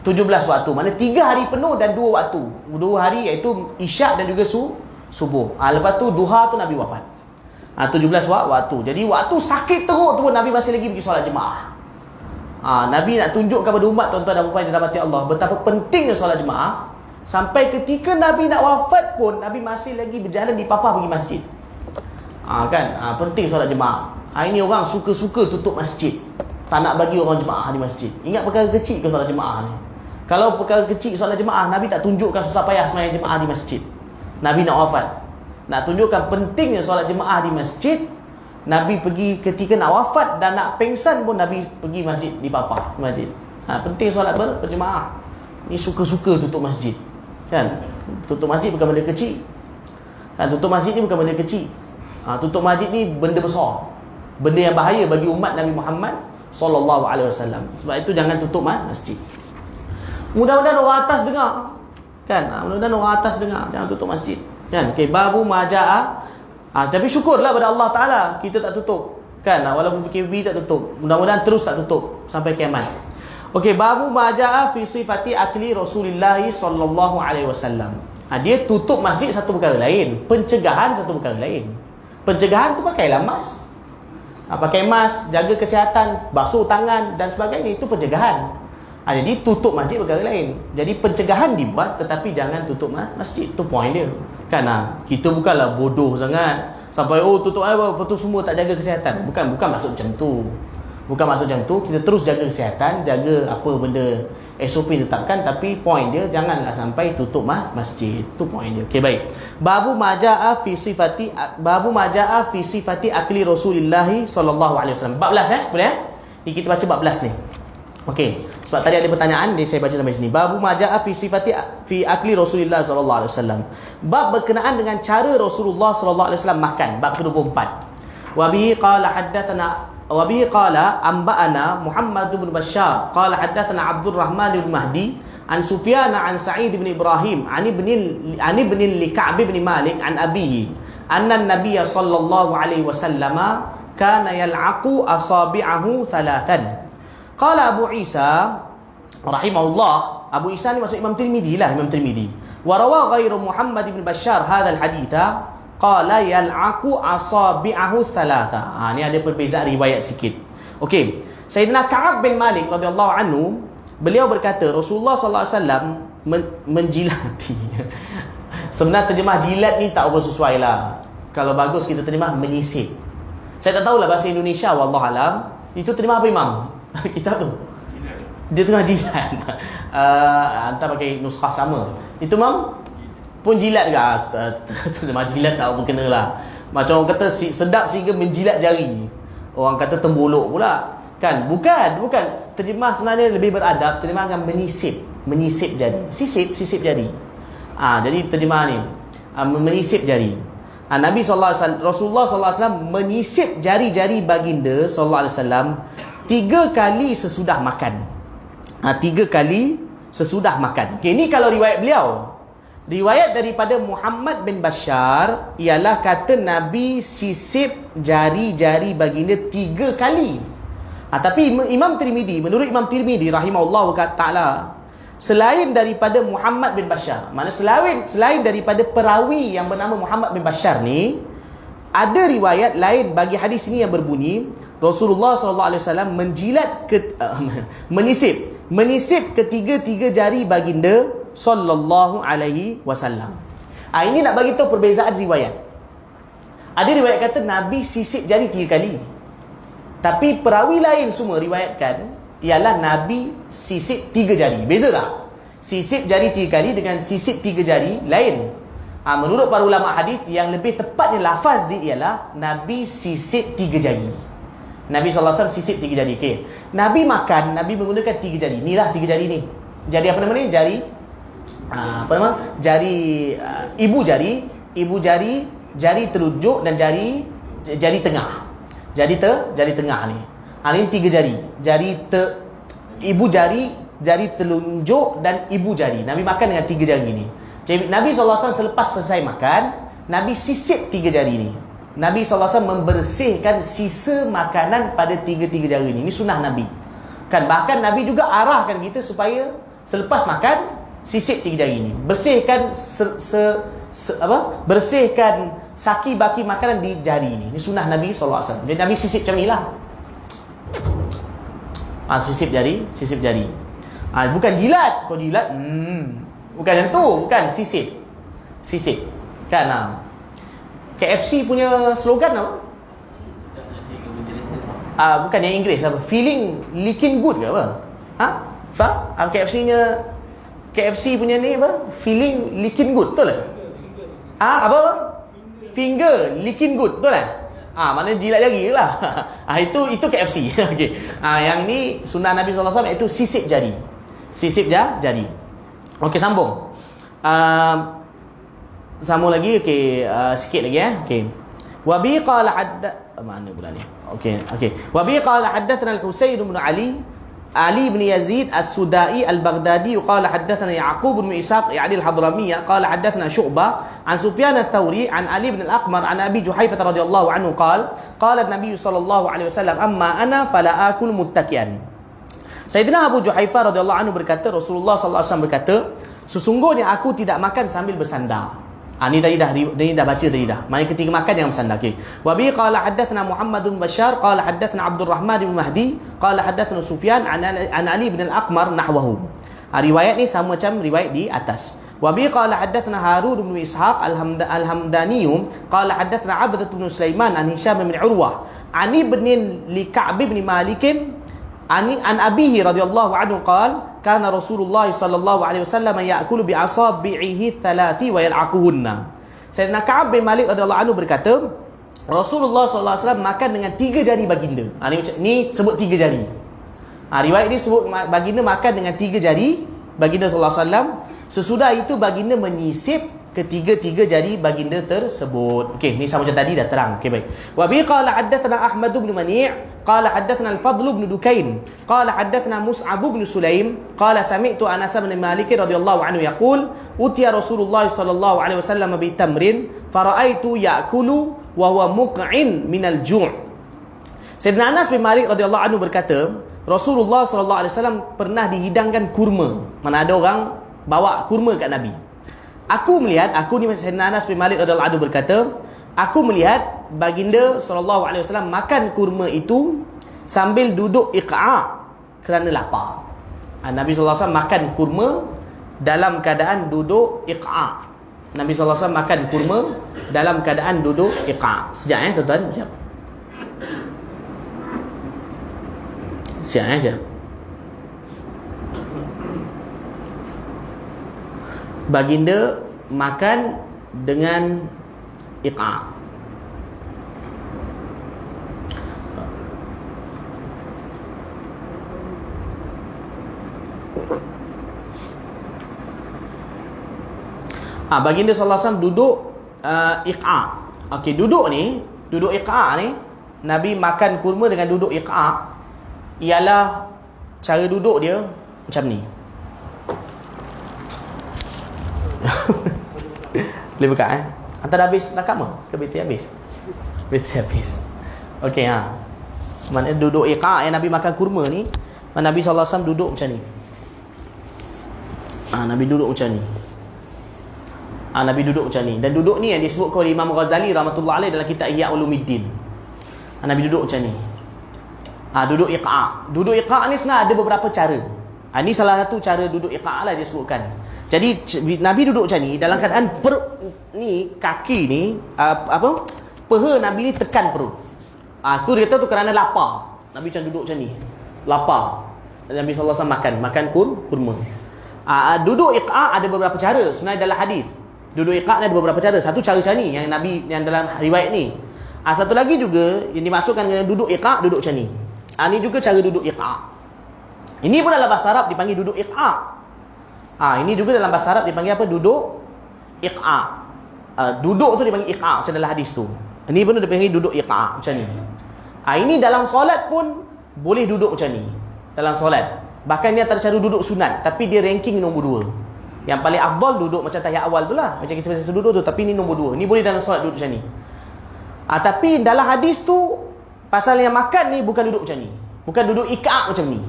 17 waktu. Mana 3 hari penuh dan 2 waktu. 2 hari iaitu Isyak dan juga subuh. Lepas tu duha tu Nabi wafat. 17 waktu. Jadi waktu sakit teruk tu pun Nabi masih lagi pergi solat jemaah. Nabi nak tunjukkan kepada umat, tuan-tuan dan puan yang dirahmati Allah, betapa pentingnya solat jemaah. Sampai ketika Nabi nak wafat pun Nabi masih lagi berjalan di papah pergi masjid. Penting solat jemaah. Ini orang suka-suka tutup masjid, tak nak bagi orang jemaah di masjid. Ingat perkara kecil ke solat jemaah ni? Kalau perkara kecil solat jemaah, Nabi tak tunjukkan susah payah sembahyang jemaah di masjid. Nabi nak wafat, nak tunjukkan pentingnya solat jemaah di masjid. Nabi pergi ketika nak wafat dan nak pengsan pun Nabi pergi masjid di papah masjid. Penting solat berjemaah. Ni suka-suka tutup masjid. Kan? Tutup masjid bukan benda kecil. Tutup masjid ni bukan benda kecil. Tutup masjid ni benda besar. Benda yang bahaya bagi umat Nabi Muhammad sallallahu alaihi wasallam. Sebab itu jangan tutup masjid. Mudah-mudahan orang atas dengar. Kan? Mudah-mudahan orang atas dengar. Jangan tutup masjid. Kan? Okey, babu majaa. Tapi syukurlah pada Allah Taala kita tak tutup. Kan? Walaupun PKP tak tutup. Mudah-mudahan terus tak tutup sampai kiamat. Okey, babu majaa fi sifati akli Rasulullah sallallahu alaihi wasallam. Dia tutup masjid satu perkara lain, pencegahan satu perkara lain. Pencegahan tu pakailah mask. Pakai mask, jaga kesihatan, basuh tangan dan sebagainya, itu pencegahan. Jadi tutup masjid perkara lain. Jadi pencegahan dibuat, tetapi jangan tutup masjid. Itu poin dia. Kan kita bukanlah bodoh sangat sampai tutup apa tu semua tak jaga kesihatan. Bukan maksud macam tu. Bukan maksud macam tu. Kita terus jaga kesihatan, jaga apa benda SOP ditetapkan, tapi poin dia janganlah sampai tutup masjid. Itu poin dia. Okey, baik. Babu majaa fi sifati akli Rasulullah sallallahu alaihi wasallam. 14 boleh Ni kita baca 14 ni. Okey. Sebab tadi ada pertanyaan, saya baca sampai sini. Babu majaa fi akli Rasulullah sallallahu alaihi wasallam. Bab berkenaan dengan cara Rasulullah sallallahu alaihi wasallam makan. Bab ke-24. Wa bihi qala haddatsana وبه قال أنبأنا محمد بن بشار قال حدثنا عبد الرحمن بن مهدي عن سفيان عن سعيد بن إبراهيم عن ابن لكعب بن مالك عن أبيه أن النبي صلى الله عليه وسلم كان يلعق أصابعه ثلاثا. قال أبو عيسى رحمه الله. Abu Isa ni maksud Imam Tirmidzi lah, Imam Tirmidzi. وروى غير محمد بن بشار هذا الحديث qala yal'aqu asabi'ahu thalatha. Ni ada perbezaan riwayat sikit. Okey, Sayyidina Ka'ab bin Malik radhiyallahu anhu, beliau berkata Rasulullah sallallahu alaihi wasallam menjilati. Sebenarnya terjemah jilat ni tak apa sesuai lah. Kalau bagus kita terjemah menyisip. Saya tak tahulah bahasa Indonesia, wallahu alam. Itu terjemah apa Imam? Kitab tu. Dia tengah jilat. Hantar pakai nuskhah sama. Itu Mam pun jilat ke? Terjemah jilat tak apa kena lah. Macam orang kata sedap sehingga menjilat jari. Orang kata tembolok pula. Kan? Bukan. Terjemah sebenarnya lebih beradab. Terjemah akan menyisip jari. Sisip jari. Jadi terjemah ni menyisip jari. Nabi Rasulullah SAW menyisip jari-jari baginda SAW 3 kali sesudah makan. 3 kali sesudah makan. Okay, ni kalau riwayat beliau. Riwayat daripada Muhammad bin Bashar ialah kata Nabi sisip jari-jari baginda 3 kali. Tapi Imam Tirmidzi, menurut Imam Tirmidzi rahimahullah ta'ala, selain daripada Muhammad bin Bashar, maknanya selain daripada perawi yang bernama Muhammad bin Bashar ni, ada riwayat lain bagi hadis ini yang berbunyi Rasulullah SAW menjilat menyisip ketiga-tiga jari baginda sallallahu alaihi wasallam. Ini nak bagi tahu perbezaan riwayat. Ada riwayat kata Nabi sisip jari 3 kali. Tapi perawi lain semua riwayatkan ialah Nabi sisip 3 jari. Beza tak? Sisip jari 3 kali dengan sisip 3 jari lain. Menurut para ulama hadis, yang lebih tepatnya lafaz dia ialah Nabi sisip 3 jari. Nabi SAW sisip 3 jari. Okay. Nabi makan, Nabi menggunakan 3 jari. Inilah 3 jari ni. Jari apa nama ni? Jari ibu jari, jari telunjuk dan jari tengah. Jari tengah ni. Ini 3 jari. Ibu jari, jari telunjuk dan ibu jari. Nabi makan dengan 3 jari ni. Jadi Nabi SAW selepas selesai makan, Nabi sisip 3 jari ni. Nabi SAW membersihkan sisa makanan pada 3 jari ni. Ini sunnah Nabi. Kan bahkan Nabi juga arahkan kita supaya selepas makan sisip 3 jari ni. Bersihkan bersihkan saki-baki makanan di jari ni. Ini sunnah Nabi SAW. Jadi Nabi sisip macam ni lah. Sisip jari. Bukan jilat. Kau jilat, bukan yang tu. Bukan, sisip. Kan KFC punya slogan apa? Bukan yang Inggeris apa? Feeling licking good ke apa? Faham? KFC punya ni apa? Feeling licking good, betul tak? Apa? Finger licking good, betul tak? Maknanya jilat jari lah. Itu KFC. Okay. Yang ni sunnah Nabi SAW, iaitu sisip jari. Jari. Okey, sambung. Sambung lagi. Okey, sikit lagi okey. Wa bi qala mana pula ni? Okey. Wa bi qala haddatsana al-Husain bin Ali bin Yazid As-Sudai Al-Baghdadi qala haddatsana Ya'qub bin Ishaq ya'ni al-Hadramiyy qala haddatsana Syu'bah an Sufyan Ats-Tsauri an Ali bin Al-Aqmar an Abi Juhaifah radhiyallahu anhu qala an-nabiy sallallahu alaihi wasallam amma ana fala akul muttaki'an. Sayyidina Abu Juhaifah radhiyallahu anhu berkata, Rasulullah sallallahu alaihi wasallam berkata, sesungguhnya aku tidak makan sambil bersandar. Ni tadi dah baca tadi dah. Maknanya ketika makan yang bersandar. Okey. Wa bi qala haddatsana Muhammad bin Bashar qala haddatsana Abdul Rahman bin Mahdi qala haddatsana Sufyan an Ali bin Al-Aqmar nahwahu. Riwayat ni sama macam riwayat di atas. Wa bi qala haddatsana Harun bin Ishaq Al-Hamdani qala haddatsana Abdah bin Sulaiman an Hisham bin Urwah an ibn li Ka'b bin Malik an abihi radhiyallahu anhu qala kana Rasulullah sallallahu alaihi wasallam ya'kulu bi asabi'ihi thalathi wa yal'aquhunna. Sayyidina Ka'ab bin Malik radhiyallahu anhu berkata, Rasulullah sallallahu alaihi wasallam makan dengan 3 jari baginda. Ni sebut 3 jari. Riwayat ini sebut baginda makan dengan 3 jari baginda sallallahu alaihi wasallam. Sesudah itu baginda menyisip ketiga-tiga jari baginda tersebut. Okey, ni sama macam tadi dah terang. Okey, baik. Wa bi qala haddatsana Ahmad bin Mani' qala haddatsana Al-Fadl bin Dukain qala haddatsana Mus'ab bin Sulaim qala sami'tu Anas bin Malik radhiyallahu anhu yaqul utiya Rasulullah sallallahu alaihi wasallam bi tamrin fara'aitu ya'kulu wa huwa muq'in min al-ju'. Sayyidina Anas bin Malik radhiyallahu anhu berkata, Rasulullah sallallahu alaihi wasallam pernah dihidangkan kurma. Mana ada orang bawa kurma kat Nabi. Aku melihat, aku ni Sayyidina Anas bin Malik radhiyallahu anhu berkata, aku melihat baginda sallallahu alaihi wasallam makan kurma itu sambil duduk iqa' kerana lapar. Nabi sallallahu alaihi wasallam makan kurma dalam keadaan duduk iqa'. Nabi sallallahu alaihi wasallam makan kurma dalam keadaan duduk iqa'. Sekejap tuan-tuan, sekejap. Sekejap je. Baginda makan dengan iqa'. Baginda sallallahu alaihi wasallam duduk iqa'. Okey, duduk iqa' ni, Nabi makan kurma dengan duduk iqa' ialah cara duduk dia macam ni. Boleh buka Antara habis nakama ke BT habis? BT habis. Okey Mana duduk iqa' yang Nabi makan kurma ni, Nabi sallallahu alaihi wasallam duduk macam ni. Nabi duduk macam ni. Nabi duduk macam ni. Dan duduk ni yang disebutkan oleh Imam Ghazali rahmatullah alaih dalam kitab Ihya Ulumuddin. Nabi duduk macam ni. Duduk iqa'. Duduk iqa' ni sebenarnya ada beberapa cara. Ni salah satu cara duduk iqa' lah dia sebutkan. Jadi Nabi duduk macam ni dalam keadaan ni kaki ni paha Nabi ni tekan perut. Tu dia kata tu kerana lapar. Nabi macam duduk macam ni. Lapar. Nabi sallallahu alaihi wasallam makan kurma. Duduk iqa' ada beberapa cara sebenarnya dalam hadis. Duduk iqa' ni ada beberapa cara. Satu cara macam ni yang Nabi yang dalam riwayat ni. Satu lagi juga yang dimaksudkan dengan duduk iqa' duduk macam ni. Ni juga cara duduk iqa'. Ini pun dalam bahasa Arab dipanggil duduk iqa'. Ini juga dalam bahasa Arab dipanggil apa? Duduk iqa'. Duduk tu dipanggil iqa' macam dalam hadis tu. Ini pun dipanggil duduk iqa' macam ni. Ini dalam solat pun boleh duduk macam ni. Dalam solat. Bahkan ni antara cara duduk sunat, tapi dia ranking nombor 2. Yang paling afdal duduk macam tahiyat awal tu lah, macam kita biasa duduk tu, tapi ni nombor 2. Ni boleh dalam solat duduk macam ni. Tapi dalam hadis tu pasal yang makan ni bukan duduk macam ni. Bukan duduk iqa' macam ni.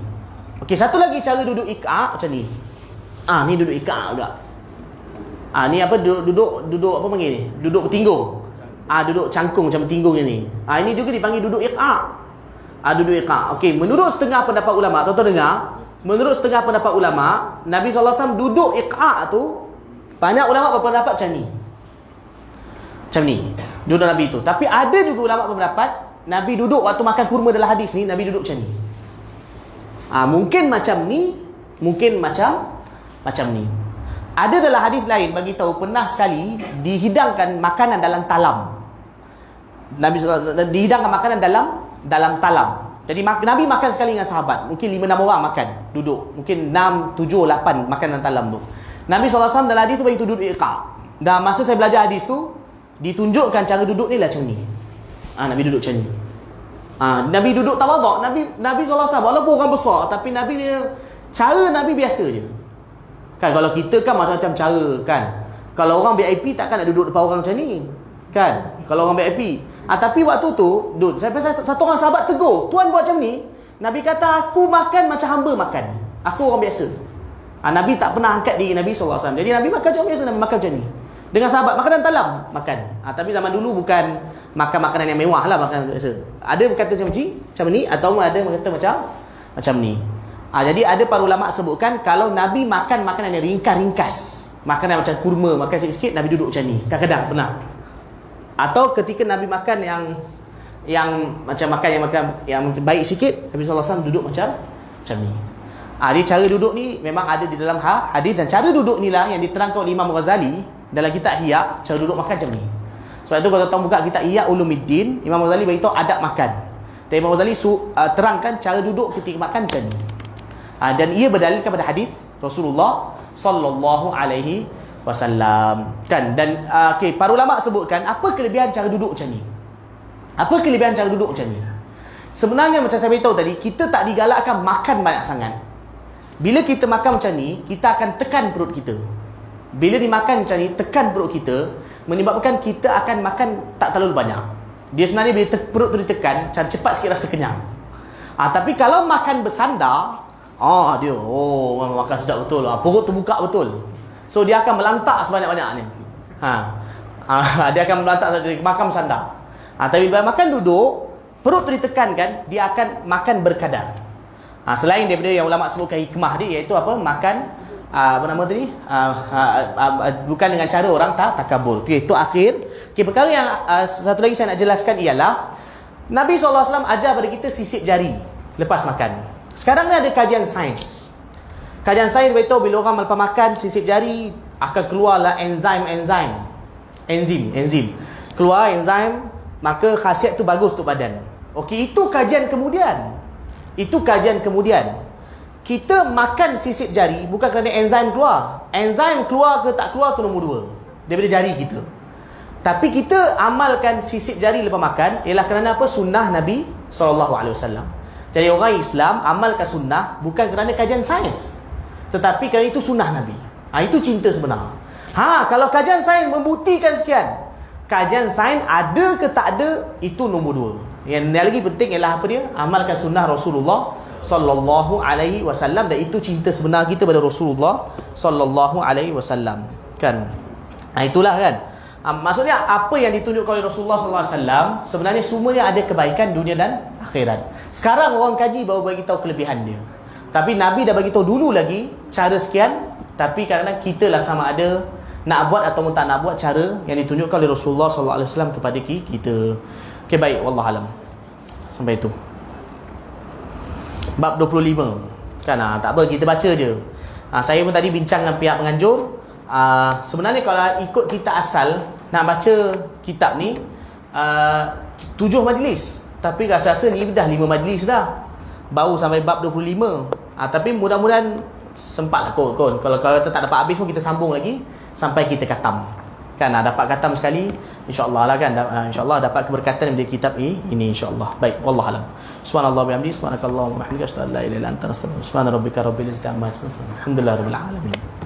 Okey, satu lagi cara duduk iqa' macam ni. Ni duduk iqa' juga. Ni apa duduk apa panggil ni? Duduk bertinggung. Duduk cangkung macam bertinggung ni. Ini juga dipanggil duduk iqa'. Duduk iqa'. Okey, menurut setengah pendapat ulama, tuan-tuan dengar, menurut setengah pendapat ulama, Nabi SAW duduk iqa' tu, banyak ulama berpendapat macam ni. Macam ni. Duduk Nabi tu. Tapi ada juga ulama berpendapat, Nabi duduk waktu makan kurma dalam hadis ni, Nabi duduk macam ni. Mungkin macam ni, mungkin macam ni. Ada dalam hadis lain bagi tahu pernah sekali dihidangkan makanan dalam talam. Nabi dihidangkan makanan dalam talam. Jadi Nabi makan sekali dengan sahabat. Mungkin 5-6 orang makan, duduk. Mungkin 6, 7, 8 makan dalam talam tu. Nabi SAW dalam hadis tu bagi tu duduk iqa'. Dan masa saya belajar hadis tu, ditunjukkan cara duduk ni lah macam ni. Nabi duduk macam ni. Nabi duduk tawaduk. Nabi SAW walaupun orang besar, tapi Nabi dia, cara Nabi biasa je. Kan kalau kita kan macam-macam cara kan. Kalau orang VIP takkan nak duduk depan orang macam ni. Kan? Kalau orang VIP. Tapi waktu tu, saya satu orang sahabat tegur, tuan buat macam ni. Nabi kata, aku makan macam hamba makan. Aku orang biasa. Nabi tak pernah angkat diri Nabi SAW. Jadi Nabi makan macam biasa, Nabi makan macam ni. Dengan sahabat makan dan talam makan. Tapi zaman dulu bukan makan makanan yang mewah lah, makan biasa. Ada berkata macam ni atau ada berkata macam ni. Jadi ada para ulama sebutkan kalau Nabi makan makanan yang ringkas, makanan macam kurma, makan sikit-sikit, Nabi duduk macam ni. Kadang-kadang pernah. Atau ketika Nabi makan yang macam makan yang baik sikit, Nabi SAW duduk macam ni. Dia cara duduk ni memang ada di dalam hadis, dan cara duduk ni lah yang diterangkan oleh Imam Ghazali dalam kitab Ihya. Cara duduk makan macam ni. Sebab itu kalau tuan buka kitab Ihya Ulumuddin, Imam Ghazali beritahu adab makan. Dan Imam Ghazali terangkan cara duduk ketika makan macam ni. Dan ia berdalilkan pada hadis Rasulullah sallallahu alaihi wasallam. Kan? Dan para ulama sebutkan apa kelebihan cara duduk macam ni. Apa kelebihan cara duduk macam ni? Sebenarnya macam saya beritahu tadi, kita tak digalakkan makan banyak sangat. Bila kita makan macam ni, kita akan tekan perut kita. Bila dimakan macam ni, tekan perut kita, menyebabkan kita akan makan tak terlalu banyak. Dia sebenarnya bila perut tu ditekan, cepat sikit rasa kenyang. Tapi kalau makan bersandar, dia makan sedap betul. Perut tu buka betul. So dia akan melantak sebanyak-banyaknya. Dia akan melantak, makan bersandar. Tapi bila makan duduk, perut tu ditekankan, dia akan makan berkadar. Selain daripada yang ulama sebutkan hikmah dia, iaitu apa? Makan bukan dengan cara orang takabur. Itu akhir. Perkara yang satu lagi saya nak jelaskan ialah Nabi SAW ajar pada kita sisip jari lepas makan. Sekarang ni ada kajian sains. Kajian sains beritahu bila orang lepas makan sisip jari akan keluarlah enzim. Keluar enzim, maka khasiat tu bagus untuk badan. Okey, itu kajian kemudian. Kita makan sisip jari bukan kerana enzim keluar. Enzim keluar ke tak keluar tu nombor 2 daripada jari kita. Tapi kita amalkan sisip jari lepas makan ialah kerana apa? Sunnah Nabi SAW. Jadi orang Islam amalkan sunnah bukan kerana kajian sains, tetapi kerana itu sunnah Nabi. Itu cinta sebenar. Kalau kajian sains membuktikan sekian, kajian sains ada ke tak ada, itu nombor 2. Yang lagi penting ialah apa dia? Amalkan sunnah Rasulullah sallallahu alaihi wasallam, dan itu cinta sebenar kita pada Rasulullah sallallahu alaihi wasallam. Kan? Itulah kan. Maksudnya apa yang ditunjukkan oleh Rasulullah sallallahu alaihi wasallam sebenarnya semuanya ada kebaikan dunia dan akhirat. Sekarang orang kaji baru bagi tahu kelebihan dia. Tapi Nabi dah bagi tahu dulu lagi cara sekian, tapi kadang-kadang kita lah sama ada nak buat atau tak nak buat cara yang ditunjukkan oleh Rasulullah sallallahu alaihi wasallam kepada kita. Okey, baik, wallahu alam. Sampai itu. Bab 25. Kan tak apa, kita baca je. Saya pun tadi bincang dengan pihak penganjur. Sebenarnya kalau ikut kita asal nak baca kitab ni 7 majlis. Tapi rasa-rasa ni dah 5 majlis dah. Baru sampai bab 25. Tapi mudah-mudahan sempat lah kot. Kalau tak dapat habis pun kita sambung lagi sampai kita khatam. Kan dapat khatam sekali, insya-Allah lah kan. Insya-Allah dapat keberkatan dari kitab ini insya-Allah. Baik, wallahu alam. Subhanallah bihamdihi, subhanakallahumma wa bihamdika, asyhadu an la ilaha illa anta, astaghfiruka wa atubu ilaik. Subhana rabbika rabbil izzati amma yasifun. Alhamdulillahirabbil alamin.